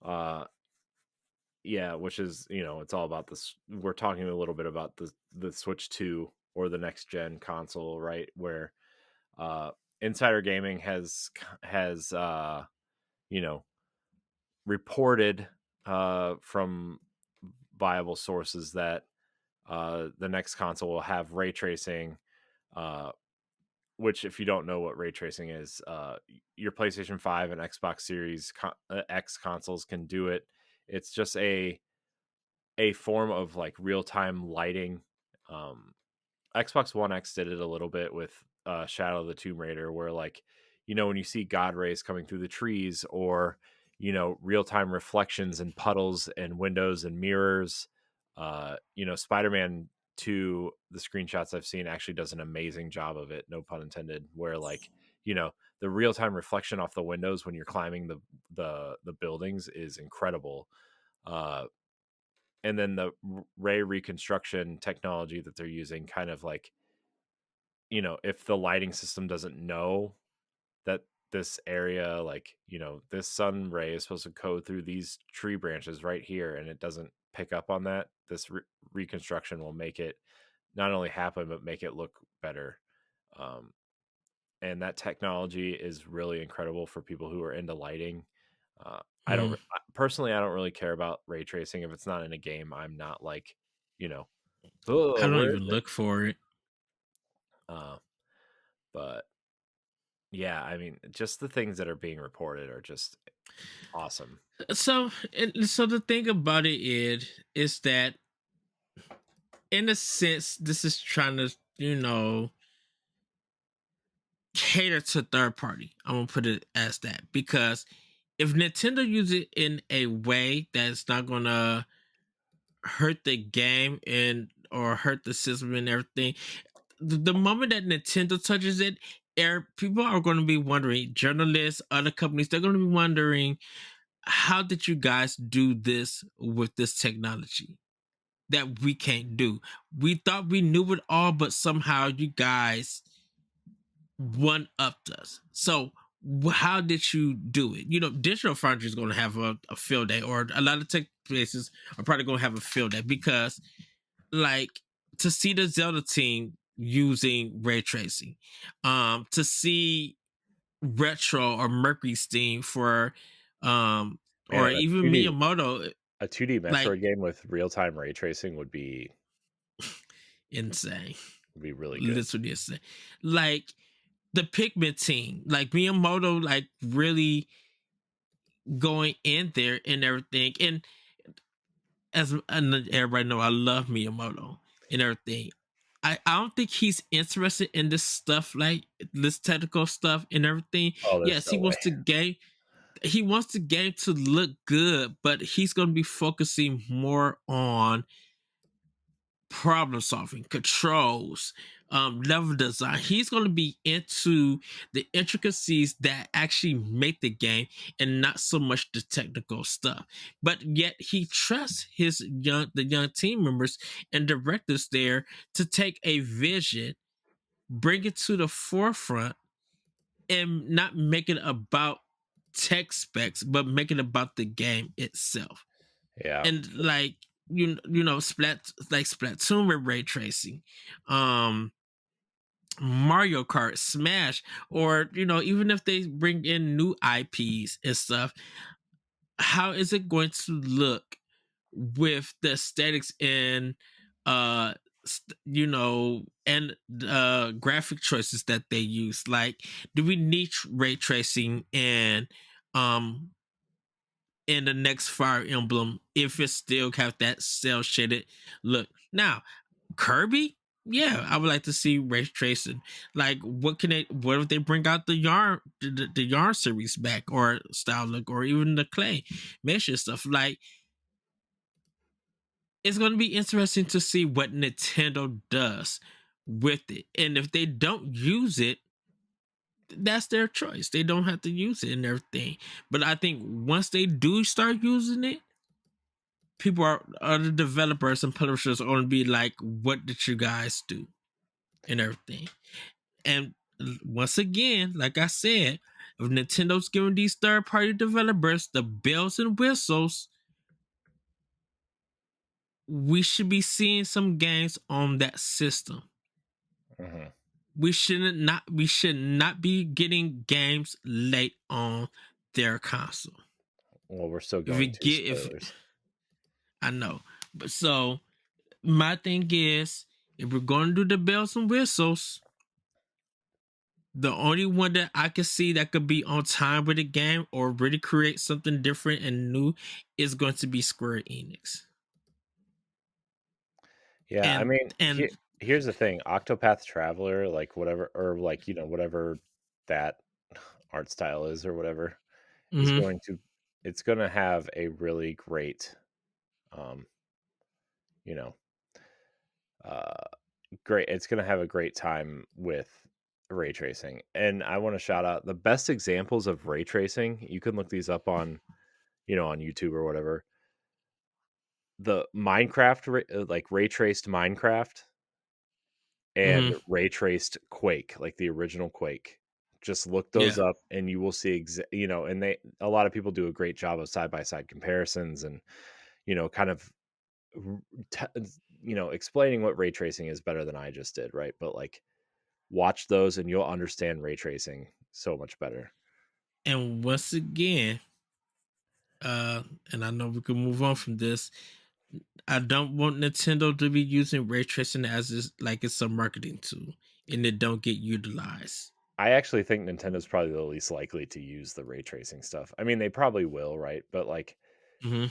Uh, yeah, which is, it's all about this. We're talking a little bit about the Switch 2 or the next gen console, right? Where uh Insider Gaming has you know, reported from viable sources that the next console will have ray tracing, uh which, if you don't know what ray tracing is, your PlayStation 5 and Xbox Series X consoles can do it. It's just a form of like real-time lighting. Um, Xbox One X did it a little bit with Shadow of the Tomb Raider, where like, when you see God rays coming through the trees, or real-time reflections and puddles and windows and mirrors. Spider-Man 2, the screenshots I've seen, actually does an amazing job of it, no pun intended, where like, the real-time reflection off the windows when you're climbing the buildings is incredible. Uh, and then the ray reconstruction technology that they're using, kind of like, if the lighting system doesn't know that this area, like, this sun ray is supposed to go through these tree branches right here, and it doesn't pick up on that, this reconstruction will make it not only happen, but make it look better. Um, and that technology is really incredible for people who are into lighting. I don't mm, personally, I don't really care about ray tracing if it's not in a game. I'm not like, you know. Oh, I don't where even is it? look for it. Uh, but yeah, I mean, just the things that are being reported are just awesome. So the thing about it is that in a sense, this is trying to, cater to third party. I'm gonna put it as that because if Nintendo use it in a way that's not gonna hurt the game and or hurt the system and everything, the moment that Nintendo touches it, people are going to be wondering. Journalists, other companies, they're going to be wondering, how did you guys do this with this technology that we can't do? We thought we knew it all, but somehow you guys one upped us. So how did you do it? Digital Foundry is going to have a field day, or a lot of tech places are probably going to have a field day because, like, to see the Zelda team using ray tracing, to see Retro or Mercury's theme for, Man, or even Miyamoto, a 2D like, Metroid game with real time ray tracing insane, would be really good. literally insane. Like the Pikmin team, like Miyamoto, like really going in there and everything. And everybody know, I love Miyamoto and everything. I don't think he's interested in this stuff, like this technical stuff and everything. Oh, there's Yes, no way. he wants the game to look good, but he's going to be focusing more on problem solving, controls, level design. He's going to be into the intricacies that actually make the game and not so much the technical stuff. But yet he trusts the young team members and directors there to take a vision, bring it to the forefront, and not make it about tech specs, but make it about the game itself. Yeah. And like Splatoon with ray tracing, um, Mario Kart, Smash, or even if they bring in new IPs and stuff, how is it going to look with the aesthetics and uh and graphic choices that they use? Like, do we need ray tracing and um in the next Fire Emblem if it still have that cell shaded look? Now, Kirby, yeah, I would like to see ray tracing. Like, what if they bring out the yarn series back, or style look, or even the clay mesh and stuff? Like, it's going to be interesting to see what Nintendo does with it. And if they don't use it, that's their choice. They don't have to use it and everything. But I think once they do start using it, people other developers and publishers are going to be like, what did you guys do and everything? And once again, like I said, if Nintendo's giving these third party developers the bells and whistles, we should be seeing some games on that system. Hmm. We should not be getting games late on their console. Well, we're still If we going to get if spoilers. I know. But so my thing is, if we're going to do the bells and whistles, the only one that I can see that could be on time with the game or really create something different and new is going to be Square Enix. Yeah, I And mean, and here's the thing: Octopath Traveler, like whatever, or like whatever that art style is, or whatever, is mhm. going to, it's going to have a really great, um, you know, uh, great. It's going to have a great time with ray tracing, and I want to shout out the best examples of ray tracing. You can look these up on, on YouTube or whatever. The Minecraft, like ray traced Minecraft and Mhm. ray traced Quake, like the original Quake. Just look those Yeah. up and you will see and a lot of people do a great job of side by side comparisons and kind of r- explaining what ray tracing is better than I just did, right? But like watch those and you'll understand ray tracing so much better. And once again, and I know we can move on from this. I don't want Nintendo to be using ray tracing as like it's a marketing tool and it don't get utilized. I actually think Nintendo's probably the least likely to use the ray tracing stuff. I mean, they probably will, right? But like, Hmm.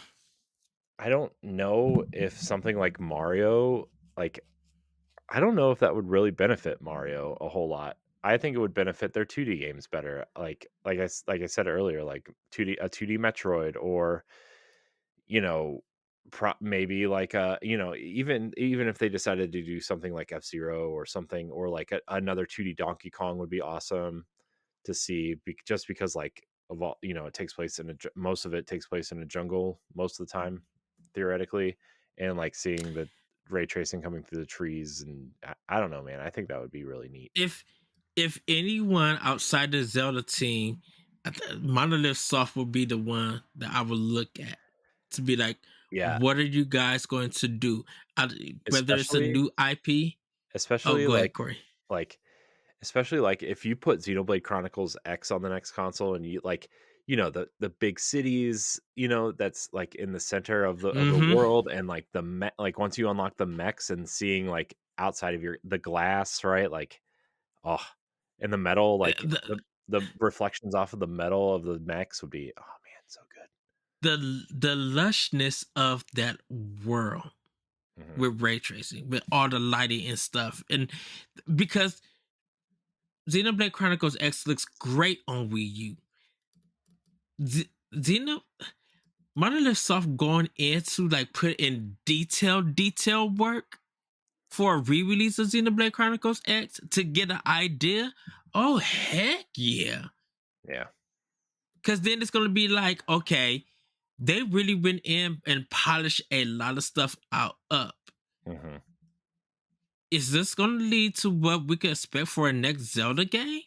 I don't know if something like Mario, like, I don't know if that would really benefit Mario a whole lot. I think it would benefit their 2D games better. Like I said earlier, like 2D Metroid, or you know, maybe like even if they decided to do something like F-Zero or something, or like another 2D Donkey Kong would be awesome to see, just because like of all, it takes place in most of it takes place in a jungle most of the time, theoretically, and like seeing the ray tracing coming through the trees, and I don't know, man. I think that would be really neat. If anyone outside the Zelda team, Monolith Soft would be the one that I would look at to be like, Yeah, what are you guys going to do? Whether it's a especially new IP. Oh, especially go ahead, like Corey. like especially like if you put Xenoblade Chronicles X on the next console, and you like, the big cities, that's like in the center of the Mm-hmm. world, and like like once you unlock the mechs and seeing like outside of the glass, right? Like, oh, and the metal, like The, the reflections off of the metal of the mechs would be, oh man, so good. the lushness of that world Hmm. with ray tracing, with all the lighting and stuff, and because Xenoblade Chronicles X looks great on Wii U. Xeno Monolith Soft going into like put in detail work for a re-release of Xenoblade Chronicles X to get an idea. Oh heck yeah! Yeah. Because then it's gonna be like, okay, they really went in and polished a lot of stuff out up. Hmm. Is this gonna lead to what we can expect for a next Zelda game?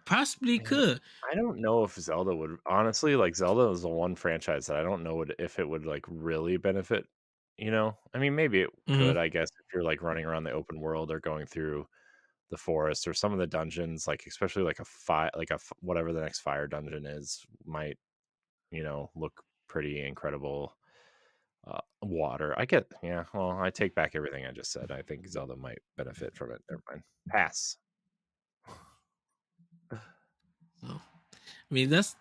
Possibly could. I don't know if Zelda would, honestly, like, Zelda is the one franchise that I don't know if it would like really benefit. I mean, maybe it Hmm. could, I guess, if you're like running around the open world or going through the forest, or some of the dungeons, like especially like a fire, like whatever the next fire dungeon is, might look pretty incredible. Water, I get, yeah. Well, I take back everything I just said. I think Zelda might benefit from it. Never mind. Pass. So, I mean, that's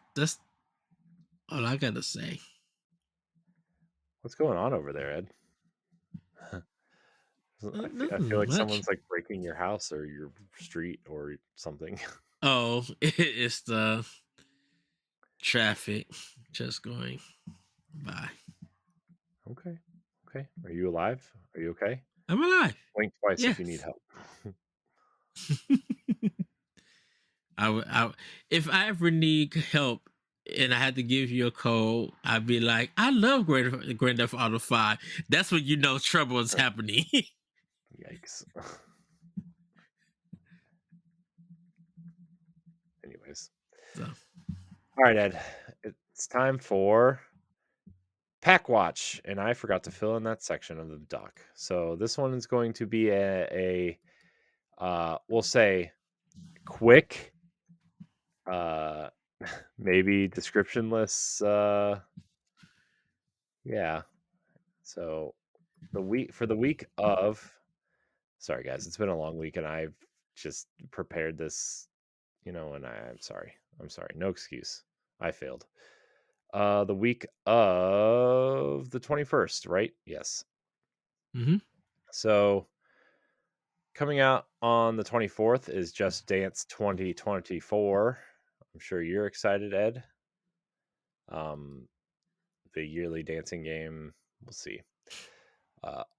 all I gotta say. What's going on over there, Ed? I feel Nothing like much. someone's like breaking your house or your street or something. Oh, it's the traffic just going by. Okay. Okay. Are you alive? Are you okay? I'm alive. Blink twice if you need Yes. help. If I ever need help and I had to give you a code, I'd be like, I love Grand Theft Auto 5. That's when you know trouble is happening. Yikes. Anyways. So, All right, Ed. It's time for Pack Watch, and I forgot to fill in that section of the doc. So this one is going to be we'll say quick, uh, maybe descriptionless. Yeah. So the week of, sorry guys, it's been a long week, and I've just prepared this, and I'm sorry. I'm sorry. No excuse. I failed. The week of the 21st, right? Yes. mhm. So coming out on the 24th is Just Dance 2024. I'm sure you're excited, Ed. Um, the yearly dancing game. We'll see.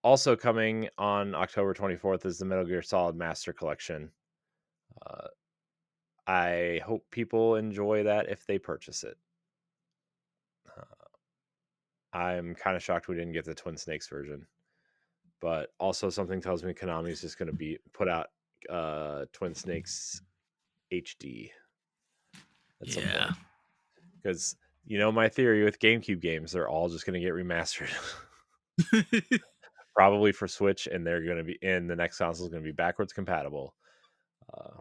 Also coming on October 24th is the Metal Gear Solid Master Collection. Uh, I hope people enjoy that if they purchase it. I'm kind of shocked we didn't get the Twin Snakes version, but also something tells me Konami is just going to be put out Twin Snakes HD at some Yeah. point, because my theory with GameCube games, they're all just going to get remastered. Probably for Switch, and they're going to be in the next console is going to be backwards compatible. Uh,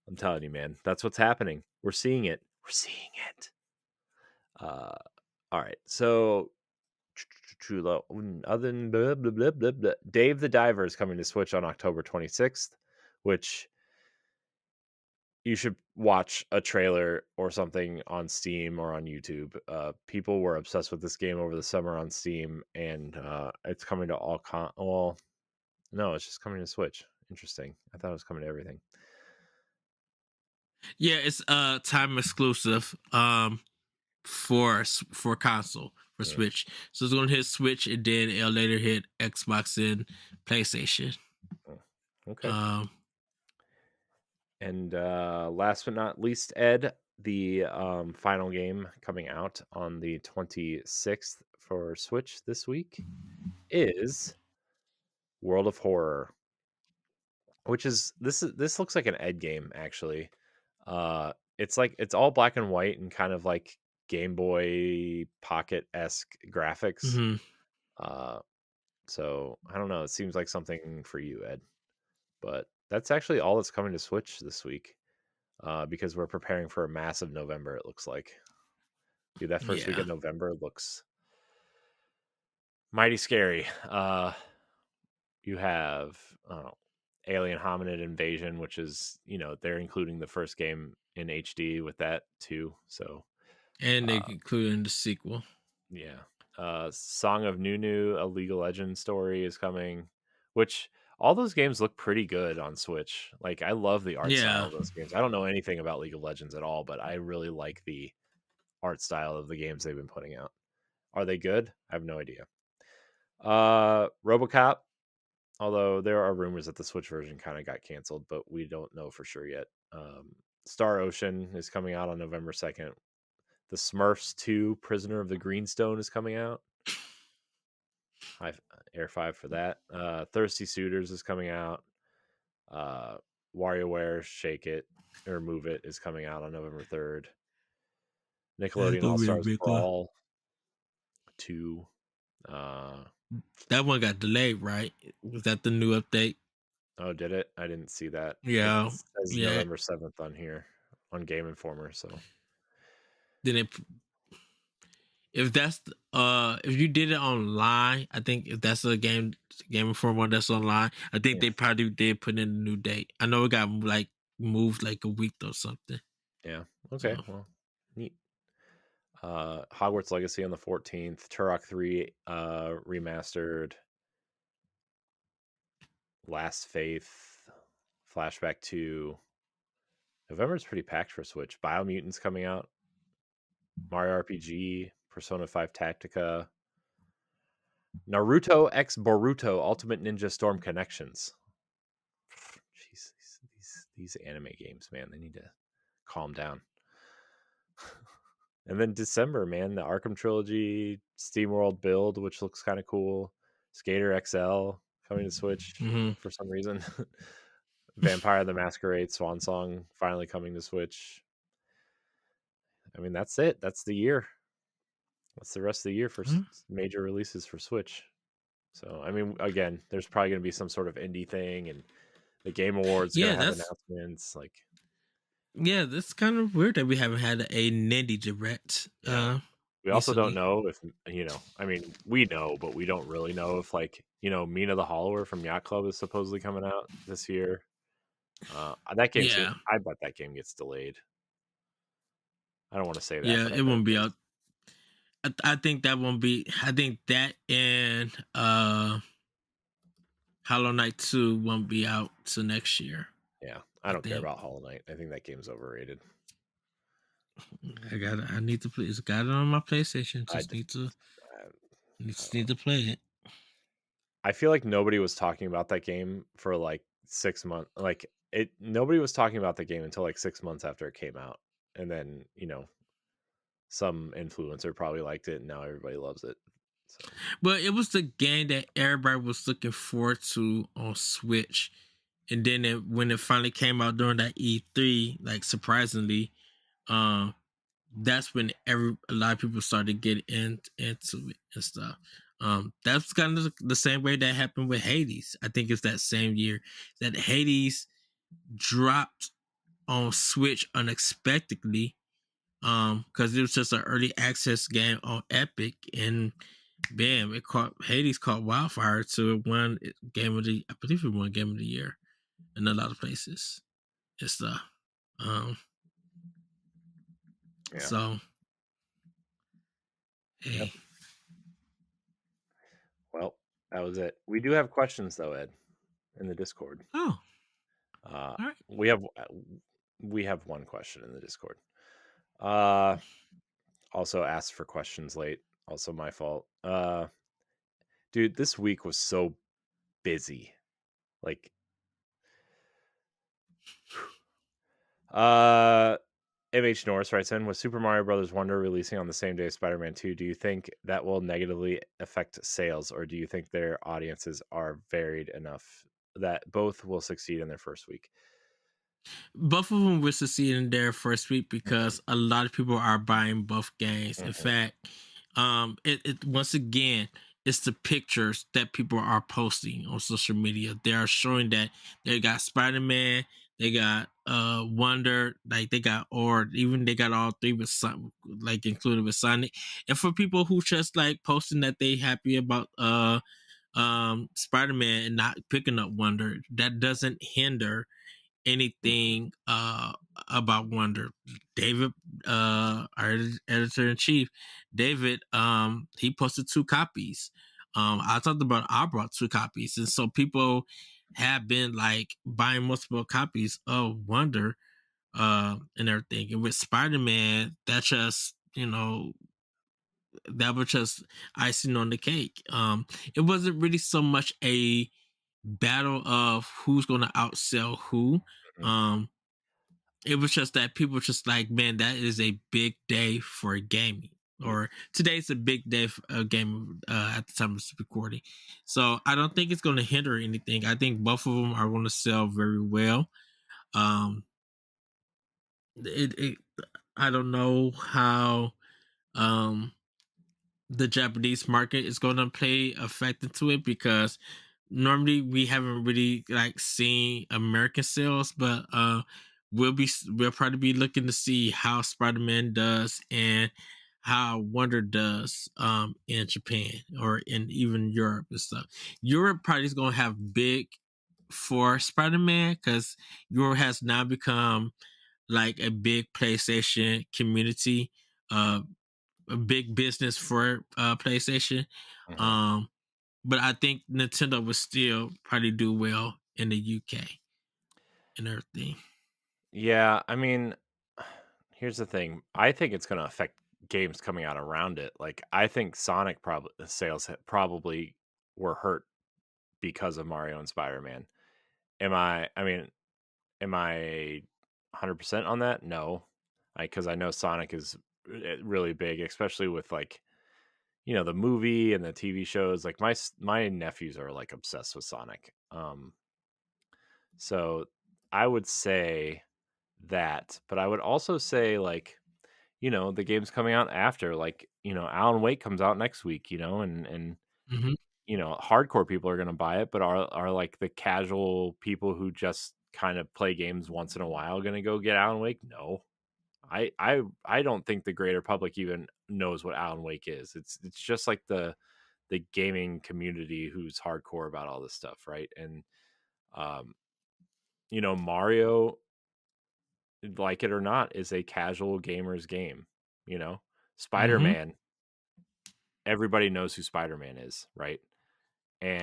I'm telling you, man, that's what's happening. We're seeing it. We're seeing it. All right, so Other than blah, blah, blah, blah, blah. Dave the Diver is coming to Switch on October 26th, which you should watch a trailer or something on Steam or on YouTube. People were obsessed with this game over the summer on Steam, and it's coming to all well, no, it's just coming to Switch. Interesting. I thought it was coming to everything. Yeah, it's time exclusive for console for Switch. So it's gonna hit Switch and then it'll later hit Xbox and PlayStation. Okay. And last but not least, Ed, the final game coming out on the 26th for Switch this week is World of Horror, which is this looks like an Ed game actually. It's all black and white and kind of like Game Boy Pocket-esque graphics. Mm-hmm. So I don't know. It seems like something for you, Ed. But that's actually all that's coming to Switch this week. Because we're preparing for a massive November, it looks like. Dude, that first week of November looks mighty scary. You have Alien Hominid Invasion, which is, they're including the first game in HD with that too. So, and they including the sequel. Yeah. Song of Nunu, a League of Legends story is coming, which all those games look pretty good on Switch. Like, I love the art style of those games. I don't know anything about League of Legends at all, but I really like the art style of the games they've been putting out. Are they good? I have no idea. RoboCop, although there are rumors that the Switch version kind of got canceled, but we don't know for sure yet. Star Ocean is coming out on November 2nd. The Smurfs 2, Prisoner of the Greenstone is coming out. Air 5 for that. Thirsty Suitors is coming out. WarioWare Shake It or Move It is coming out on November 3rd. Nickelodeon All Stars Brawl 2. That one got delayed, right? Was that the new update? Oh, did it? I didn't see that. Yeah. It says November 7th on here on Game Informer. So then if that's if you did it online, I think if that's a Game Informer that's online, I think they probably did put in a new date. I know it got like moved like a week or something. Yeah. Okay. So. Well, neat. Hogwarts Legacy on the 14th. Turok 3 remastered. Last Faith, Flashback 2. November's pretty packed for Switch. Biomutant's coming out. Mario RPG, Persona 5 Tactica, Naruto X Boruto Ultimate Ninja Storm Connections. Jeez, these anime games, man, they need to calm down. And then December, man, the Arkham Trilogy, SteamWorld Build, which looks kind of cool. Skater XL coming to Switch for some reason. Vampire the Masquerade Swan Song finally coming to Switch. I mean, that's it. That's the year. That's the rest of the year for major releases for Switch. So, I mean, again, there's probably going to be some sort of indie thing, and the Game Awards going to have announcements. Like, yeah, that's kind of weird that we haven't had a Nindy Direct. We also don't know if, I mean, we know, but we don't really know if, like, Mina the Hollower from Yacht Club is supposedly coming out this year. That game, I bet that game gets delayed. I don't want to say that. Yeah, it won't be out. I think that won't be. I think that and Hollow Knight 2 won't be out till next year. Yeah, I don't care about Hollow Knight. I think that game's overrated. I need to play. It's got it on my PlayStation. Need to play it. I feel like nobody was talking about that game for like 6 months. Like nobody was talking about the game until like 6 months after it came out, and then some influencer probably liked it, and now everybody loves it. So. But it was the game that everybody was looking forward to on Switch, and then when it finally came out during that E3, like surprisingly, that's when a lot of people started getting into it and stuff. That's kind of the same way that happened with Hades. I think it's that same year that Hades dropped on Switch unexpectedly, because it was just an early access game on Epic, and Bam! It caught Hades caught wildfire to one game of the. I believe it won game of the year in a lot of places and stuff. Um, Yeah. so Yep. hey, Well, that was it. We do have questions though, Ed, in the Discord. oh, Uh, all right. we have we have one question in the Discord. Uh, also asked for questions late. Also my fault. Dude, this week was so busy. Like, uh, MH Norris writes in, with Super Mario Brothers Wonder releasing on the same day as Spider-Man 2, do you think that will negatively affect sales, or do you think their audiences are varied enough that both will succeed in their first week? Both of them will succeed in their first week because a lot of people are buying both games. In Mhm, fact, it once again, it's the pictures that people are posting on social media. They are showing that they got Spider Man, they got Wonder, like they got, or even they got all three with some, like included with Sonic. And for people who just like posting that they happy about Spider Man and not picking up Wonder, that doesn't hinder anything about Wonder. David, our editor in chief, David, he posted 2 copies. I talked about I brought 2 copies, and so people have been like buying multiple copies of Wonder and everything. And with Spider Man, that just that was just icing on the cake. It wasn't really so much a battle of who's going to outsell who. mhm. Um, it was just that people just like, man, that is a big day for gaming. Yeah. Or today's a big day for a game at the time of this recording. So I don't think it's going to hinder anything. I think both of them are going to sell very well. Um, it I don't know how um the Japanese market is going to play effect into it because normally we haven't really like seen American sales, but we'll probably be looking to see how Spider-Man does and how Wonder does in Japan or in even Europe and stuff. Europe probably is going to have big for Spider-Man because Europe has now become like a big PlayStation community. A big business for PlayStation. Mhm. Um, but I think Nintendo would still probably do well in the UK and everything. Yeah, I mean, here's the thing. I think it's going to affect games coming out around it. Like, I think Sonic sales probably were hurt because of Mario and Spider-Man. I mean, am I 100% on that? No. Because I know Sonic is really big, especially with like, the movie and the TV shows. Like my nephews are like obsessed with Sonic. So I would say that, but I would also say like, the games coming out after, like, Alan Wake comes out next week, and Hmm. hardcore people are going to buy it, but are like the casual people who just kind of play games once in a while going to go get Alan Wake? No. I don't think the greater public even knows what Alan Wake is. It's just like the gaming community who's hardcore about all this stuff, right? And um, Mario, like it or not, is a casual gamer's game. You know, Spider Hmm. Man, everybody knows who Spider Man is, right?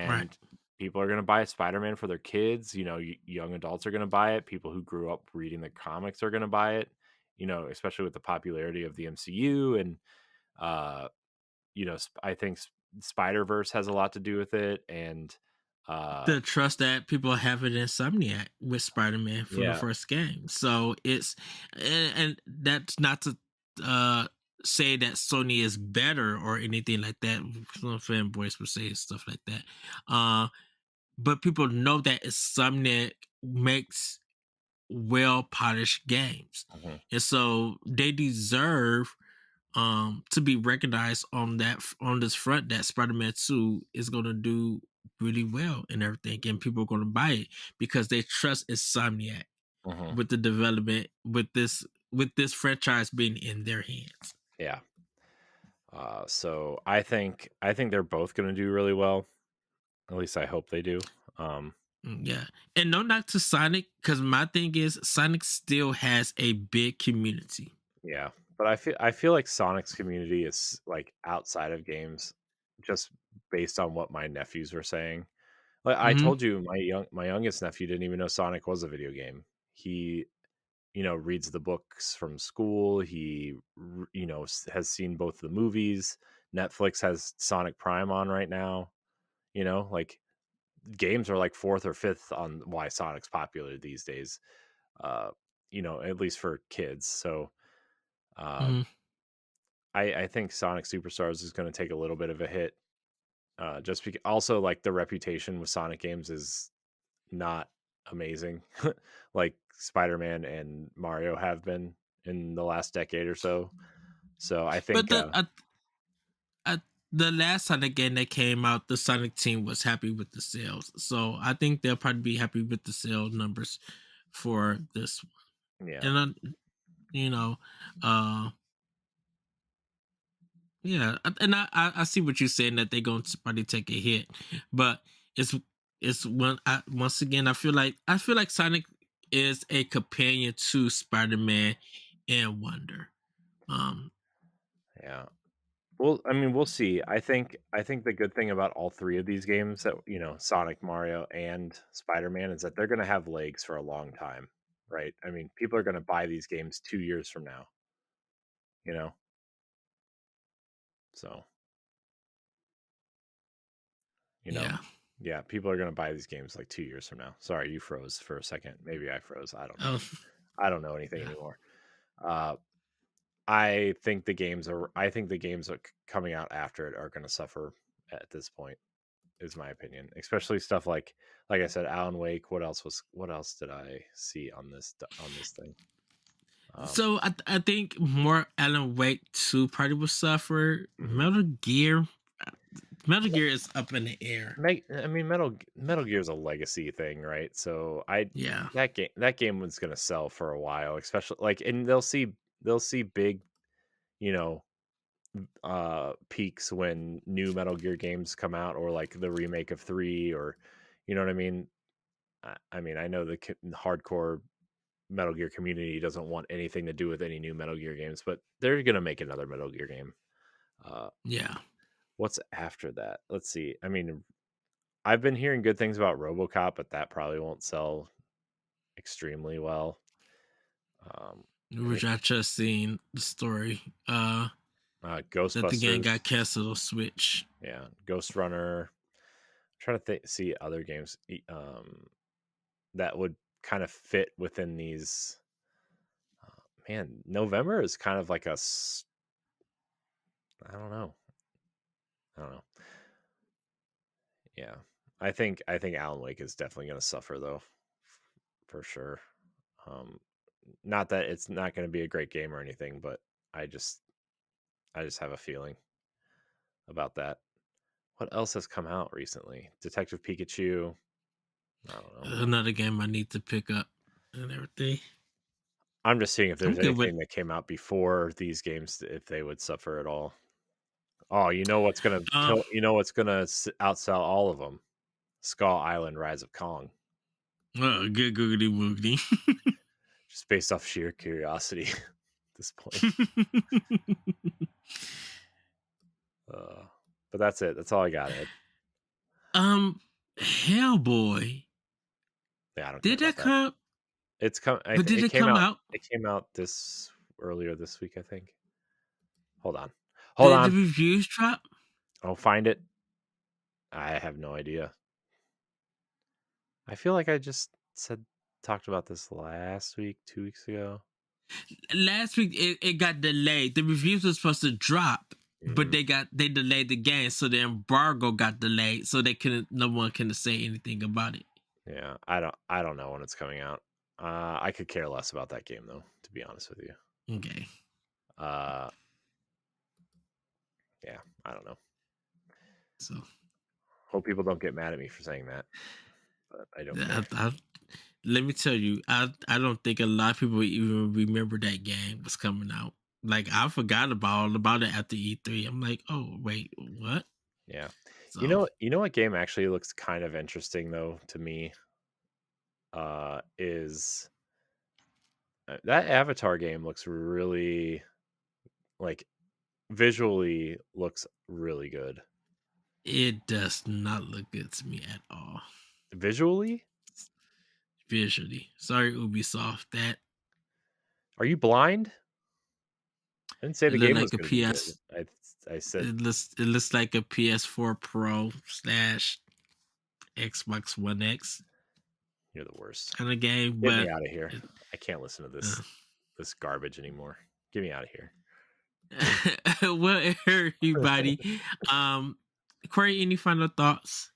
Right. And people are going to buy Spider Man for their kids. Young adults are going to buy it. People who grew up reading the comics are going to buy it. Especially with the popularity of the MCU and uh, I think Spider Verse has a lot to do with it, and The trust that people have in Insomniac with Spider-Man from the yeah, first game. So it's and that's not to uh say that Sony is better or anything like that. Some fanboys would say stuff like that. But people know that Insomniac makes well polished games. mhm, And so they deserve to be recognized on this front that Spider-Man 2 is gonna do really well and everything, and people are gonna buy it because they trust Insomniac mhm, with the development with this franchise being in their hands. yeah. So I think they're both going to do really well. At least I hope they do. Um, Yeah. And no knock to Sonic, because my thing is Sonic still has a big community. yeah, but I feel like Sonic's community is like outside of games, just based on what my nephews were saying. Like I Hmm. told you, my youngest nephew didn't even know Sonic was a video game. He reads the books from school. Has seen both the movies. Netflix has Sonic Prime on right now. Like games are like fourth or fifth on why Sonic's popular these days. Uh, at least for kids. So Hmm. um, I think Sonic Superstars is going to take a little bit of a hit. Just because also like the reputation with Sonic games is not amazing, like Spider-Man and Mario have been in the last decade or so. So I But think, the last Sonic game that came out, the Sonic team was happy with the sales. So I think they'll probably be happy with the sales numbers for this one. yeah, And you know, uh yeah, and I see what you're saying that they're going to probably take a hit, but it's once again I feel like Sonic is a companion to Spider-Man and Wonder. Um, yeah. Well, I mean, we'll see. I think the good thing about all three of these games, that Sonic, Mario, and Spider-Man, is that they're going to have legs for a long time, right? I mean, people are going to buy these games 2 years from now, you know. So you know, yeah. yeah, people are going to buy these games like 2 years from now. Sorry, you froze for a second. Maybe I froze. I don't know. Oh, I don't know anything yeah. anymore. Uh, I think the games coming out after it are going to suffer at this point. Is my opinion, especially stuff like I said, Alan Wake. What else did I see on this thing? Um, So I think more Alan Wake 2 probably will suffer. mhm. Metal Gear is up in the air. I mean, Metal Gear is a legacy thing, right? So Yeah. that game was going to sell for a while, especially like, and they'll see big, you know, peaks when new Metal Gear games come out, or like the remake of 3, or you know what I mean. I mean, I know the hardcore Metal Gear community doesn't want anything to do with any new Metal Gear games, but they're gonna make another Metal Gear game. Uh, Yeah. what's after that? Let's see. I mean, I've been hearing good things about RoboCop, but that probably won't sell extremely well. Um, Which any I just seen the story. That the game got Ghostbusters, canceled on Switch. yeah, Ghost Runner. Trying to see other games that would kind of fit within these. Man, November is kind of like I don't know. I don't know. Yeah. I think Alan Wake is definitely going to suffer though, for sure. Um Not that it's not going to be a great game or anything, but I just I just have a feeling about that. What else has come out recently? Detective Pikachu. I don't know. Another game I need to pick up and everything. I'm just seeing if I'm there's good with anything that came out before these games, if they would suffer at all. Oh, you know what's going to um kill, outsell all of them? Skull Island Rise of Kong. good googly woogly. Just based off sheer curiosity at this point. Uh, but that's it. That's all I got, Ed. um Hellboy. Yeah, I don't care Did about that that. come It's come. but did It it came come out. out? It came out this earlier this week, I think. Hold on. Hold Did the on. reviews drop? I'll find it. I have no idea. I feel like I just talked about this last week, 2 weeks ago. Last week it got delayed. The reviews were supposed to drop, but Mm, they delayed the game, so the embargo got delayed, so they couldn't no one can say anything about it. yeah, I don't know when it's coming out. I could care less about that game though, to be honest with you. Okay. Uh, yeah, I don't know. So Hope people don't get mad at me for saying that, but I don't I, care. I, let me tell you, I don't think a lot of people even remember that game was coming out. Like I forgot about it after E3. I'm like, oh wait, what? Yeah. So You know what game actually looks kind of interesting though to me is that Avatar game looks really like visually looks really good. it does not look good to me at all Visually? visually. Sorry, Ubisoft. That Are you blind? I didn't say it the looked game was like a going to be good. PS. I said It looks like a PS4 Pro slash Xbox One X you're the worst. kind of game, Get me but out of here. it, I can't listen to uh, this garbage anymore. Get me out of here. well, everybody. Um, Corey, any final thoughts?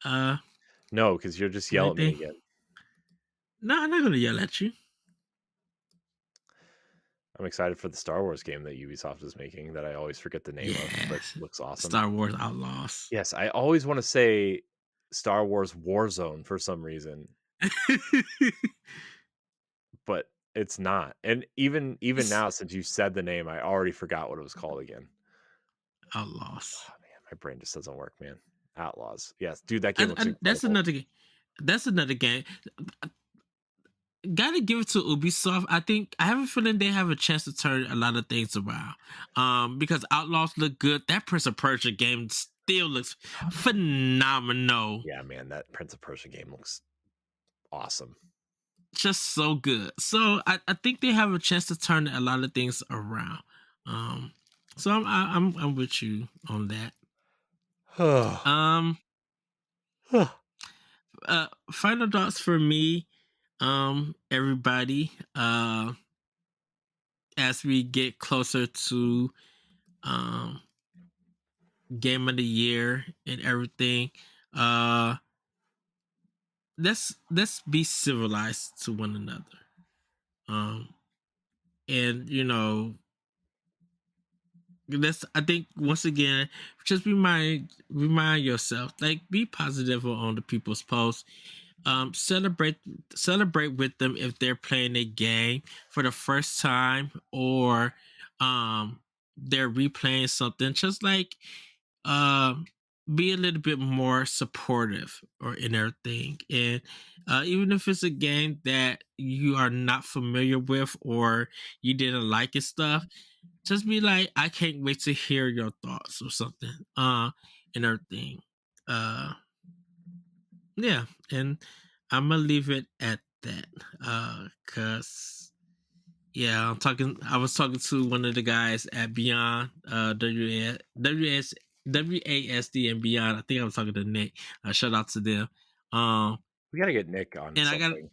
Uh, No, because you'll just yell at me anything? again. No, I'm not gonna yell at you. I'm excited for the Star Wars game that Ubisoft is making that I always forget the name of, but Yes, looks awesome. Star Wars Outlaws. Yes, I always want to say Star Wars Warzone for some reason, but it's not. And even It's now, since you said the name, I already forgot what it was called again. Outlaws. Oh man, my brain just doesn't work, man. Outlaws. Yes, dude, that game looks And that's incredible. another. That's another game. Gotta give it to Ubisoft. I think I have a feeling they have a chance to turn a lot of things around. Because Outlaws look good. That Prince of Persia game still looks phenomenal. Yeah, man, that Prince of Persia game looks awesome. Just so good. So I think they have a chance to turn a lot of things around. Um, so I'm with you on that. Um, Final thoughts for me. Everybody. As we get closer to um game of the year and everything, uh, let's be civilized to one another. Um, and that's I think once again, just remind yourself, like be positive on the people's posts. Celebrate with them if they're playing a game for the first time, or they're replaying something. Just like um be a little bit more supportive or in everything. And even if it's a game that you are not familiar with or you didn't like it stuff, just be like, I can't wait to hear your thoughts or something. And everything. Uh yeah, and I'm gonna leave it at that. Cause yeah, I was talking to one of the guys at Beyond, WASD and Beyond. I think I was talking to Nick. Shout out to them. Um, We gotta get Nick on and something.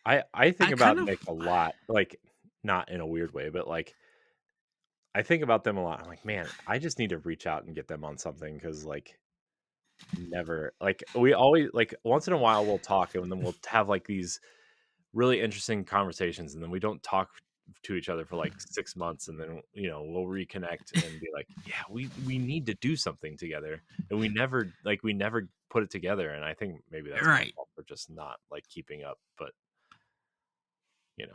I think I about kind of, Nick a lot, like not in a weird way, but like I think about them a lot. I'm like, man, I just need to reach out and get them on something because like never like we always like once in a while we'll talk and then we'll have like these really interesting conversations and then we don't talk to each other for like 6 months and then we'll reconnect and be like, yeah, we need to do something together and we never put it together and I think maybe that's my right. fault for just not like keeping up, but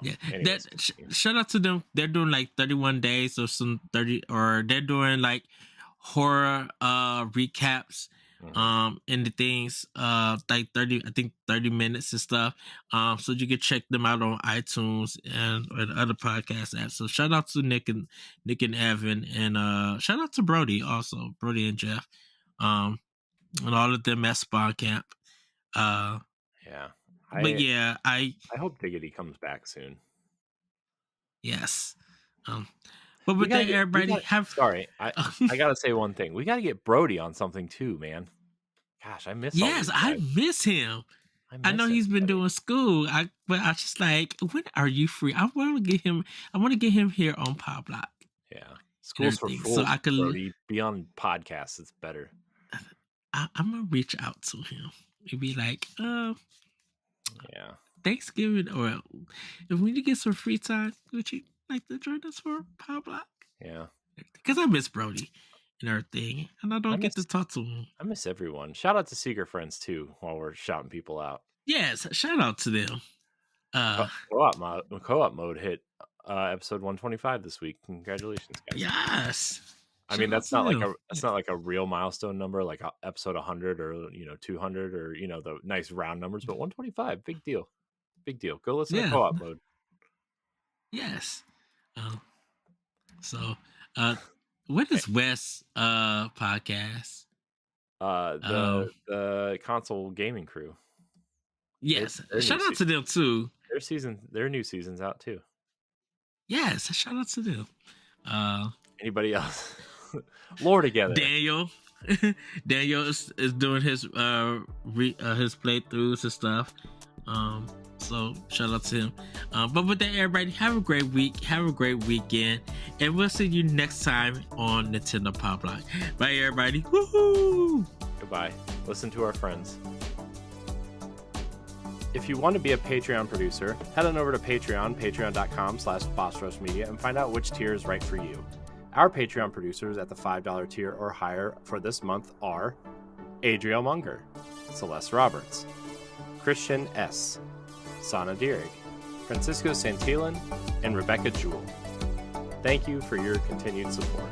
Yeah, anyways, shout out to them. They're doing like 31 days or some 30, or they're doing like horror recaps hmm and the things like 30, I think 30 minutes and stuff. So you can check them out on iTunes and or the other podcast apps. So shout out to Nick and Evan, and shout out to Brody also, Brody and Jeff. Um and all of them at Spawn Camp. Uh yeah, but I yeah, I hope Diggity comes back soon. yes. Um but We with gotta that, get we everybody got have sorry, I gotta say one thing. We gotta get Brody on something too, man. Gosh, I miss all yes, these I guys. miss him. I I know miss he's been everybody. doing school. But I just like, when are you free? I want to get him here on Pow Block Yeah. and School's for everything. So fools, I could Brody. Be on podcasts, it's better. I'm gonna reach out to him and be like, Yeah. Thanksgiving, or if we need to get some free time, would you like to join us for Pow Block? Yeah. Because I miss Brody and everything, and I I don't get to miss talk to him. I miss everyone. Shout out to Secret Friends too, while we're shouting people out. Yes, shout out to them. Uh, Co-op mode hit episode 125 this week. Congratulations, guys. Yes. I mean, Shout out that's to not like them. a real milestone number, like episode 100 or 200 or the nice round numbers, but 125, big deal. Go listen to Yeah. Co-op Mode. Yes. So, what is Wes podcast? The console gaming crew. Yes. Their Shout new out to them too. their new season's out too. Yes. Shout out to them. Anybody else? Lore together. Daniel. Daniel is doing his his playthroughs and stuff. So shout out to him. But with that, everybody, have a great week. Have a great weekend. And we'll see you next time on Nintendo Pow Block. Bye, everybody. Woohoo! Goodbye. Listen to our friends. If you want to be a Patreon producer, head on over to patreon.com/BossRushMedia and find out which tier is right for you. Our Patreon producers at the $5 tier or higher for this month are Adriel Munger, Celeste Roberts, Christian S., Sana Dirrig, Francisco Santillan, and Rebecca Jewell. Thank you for your continued support.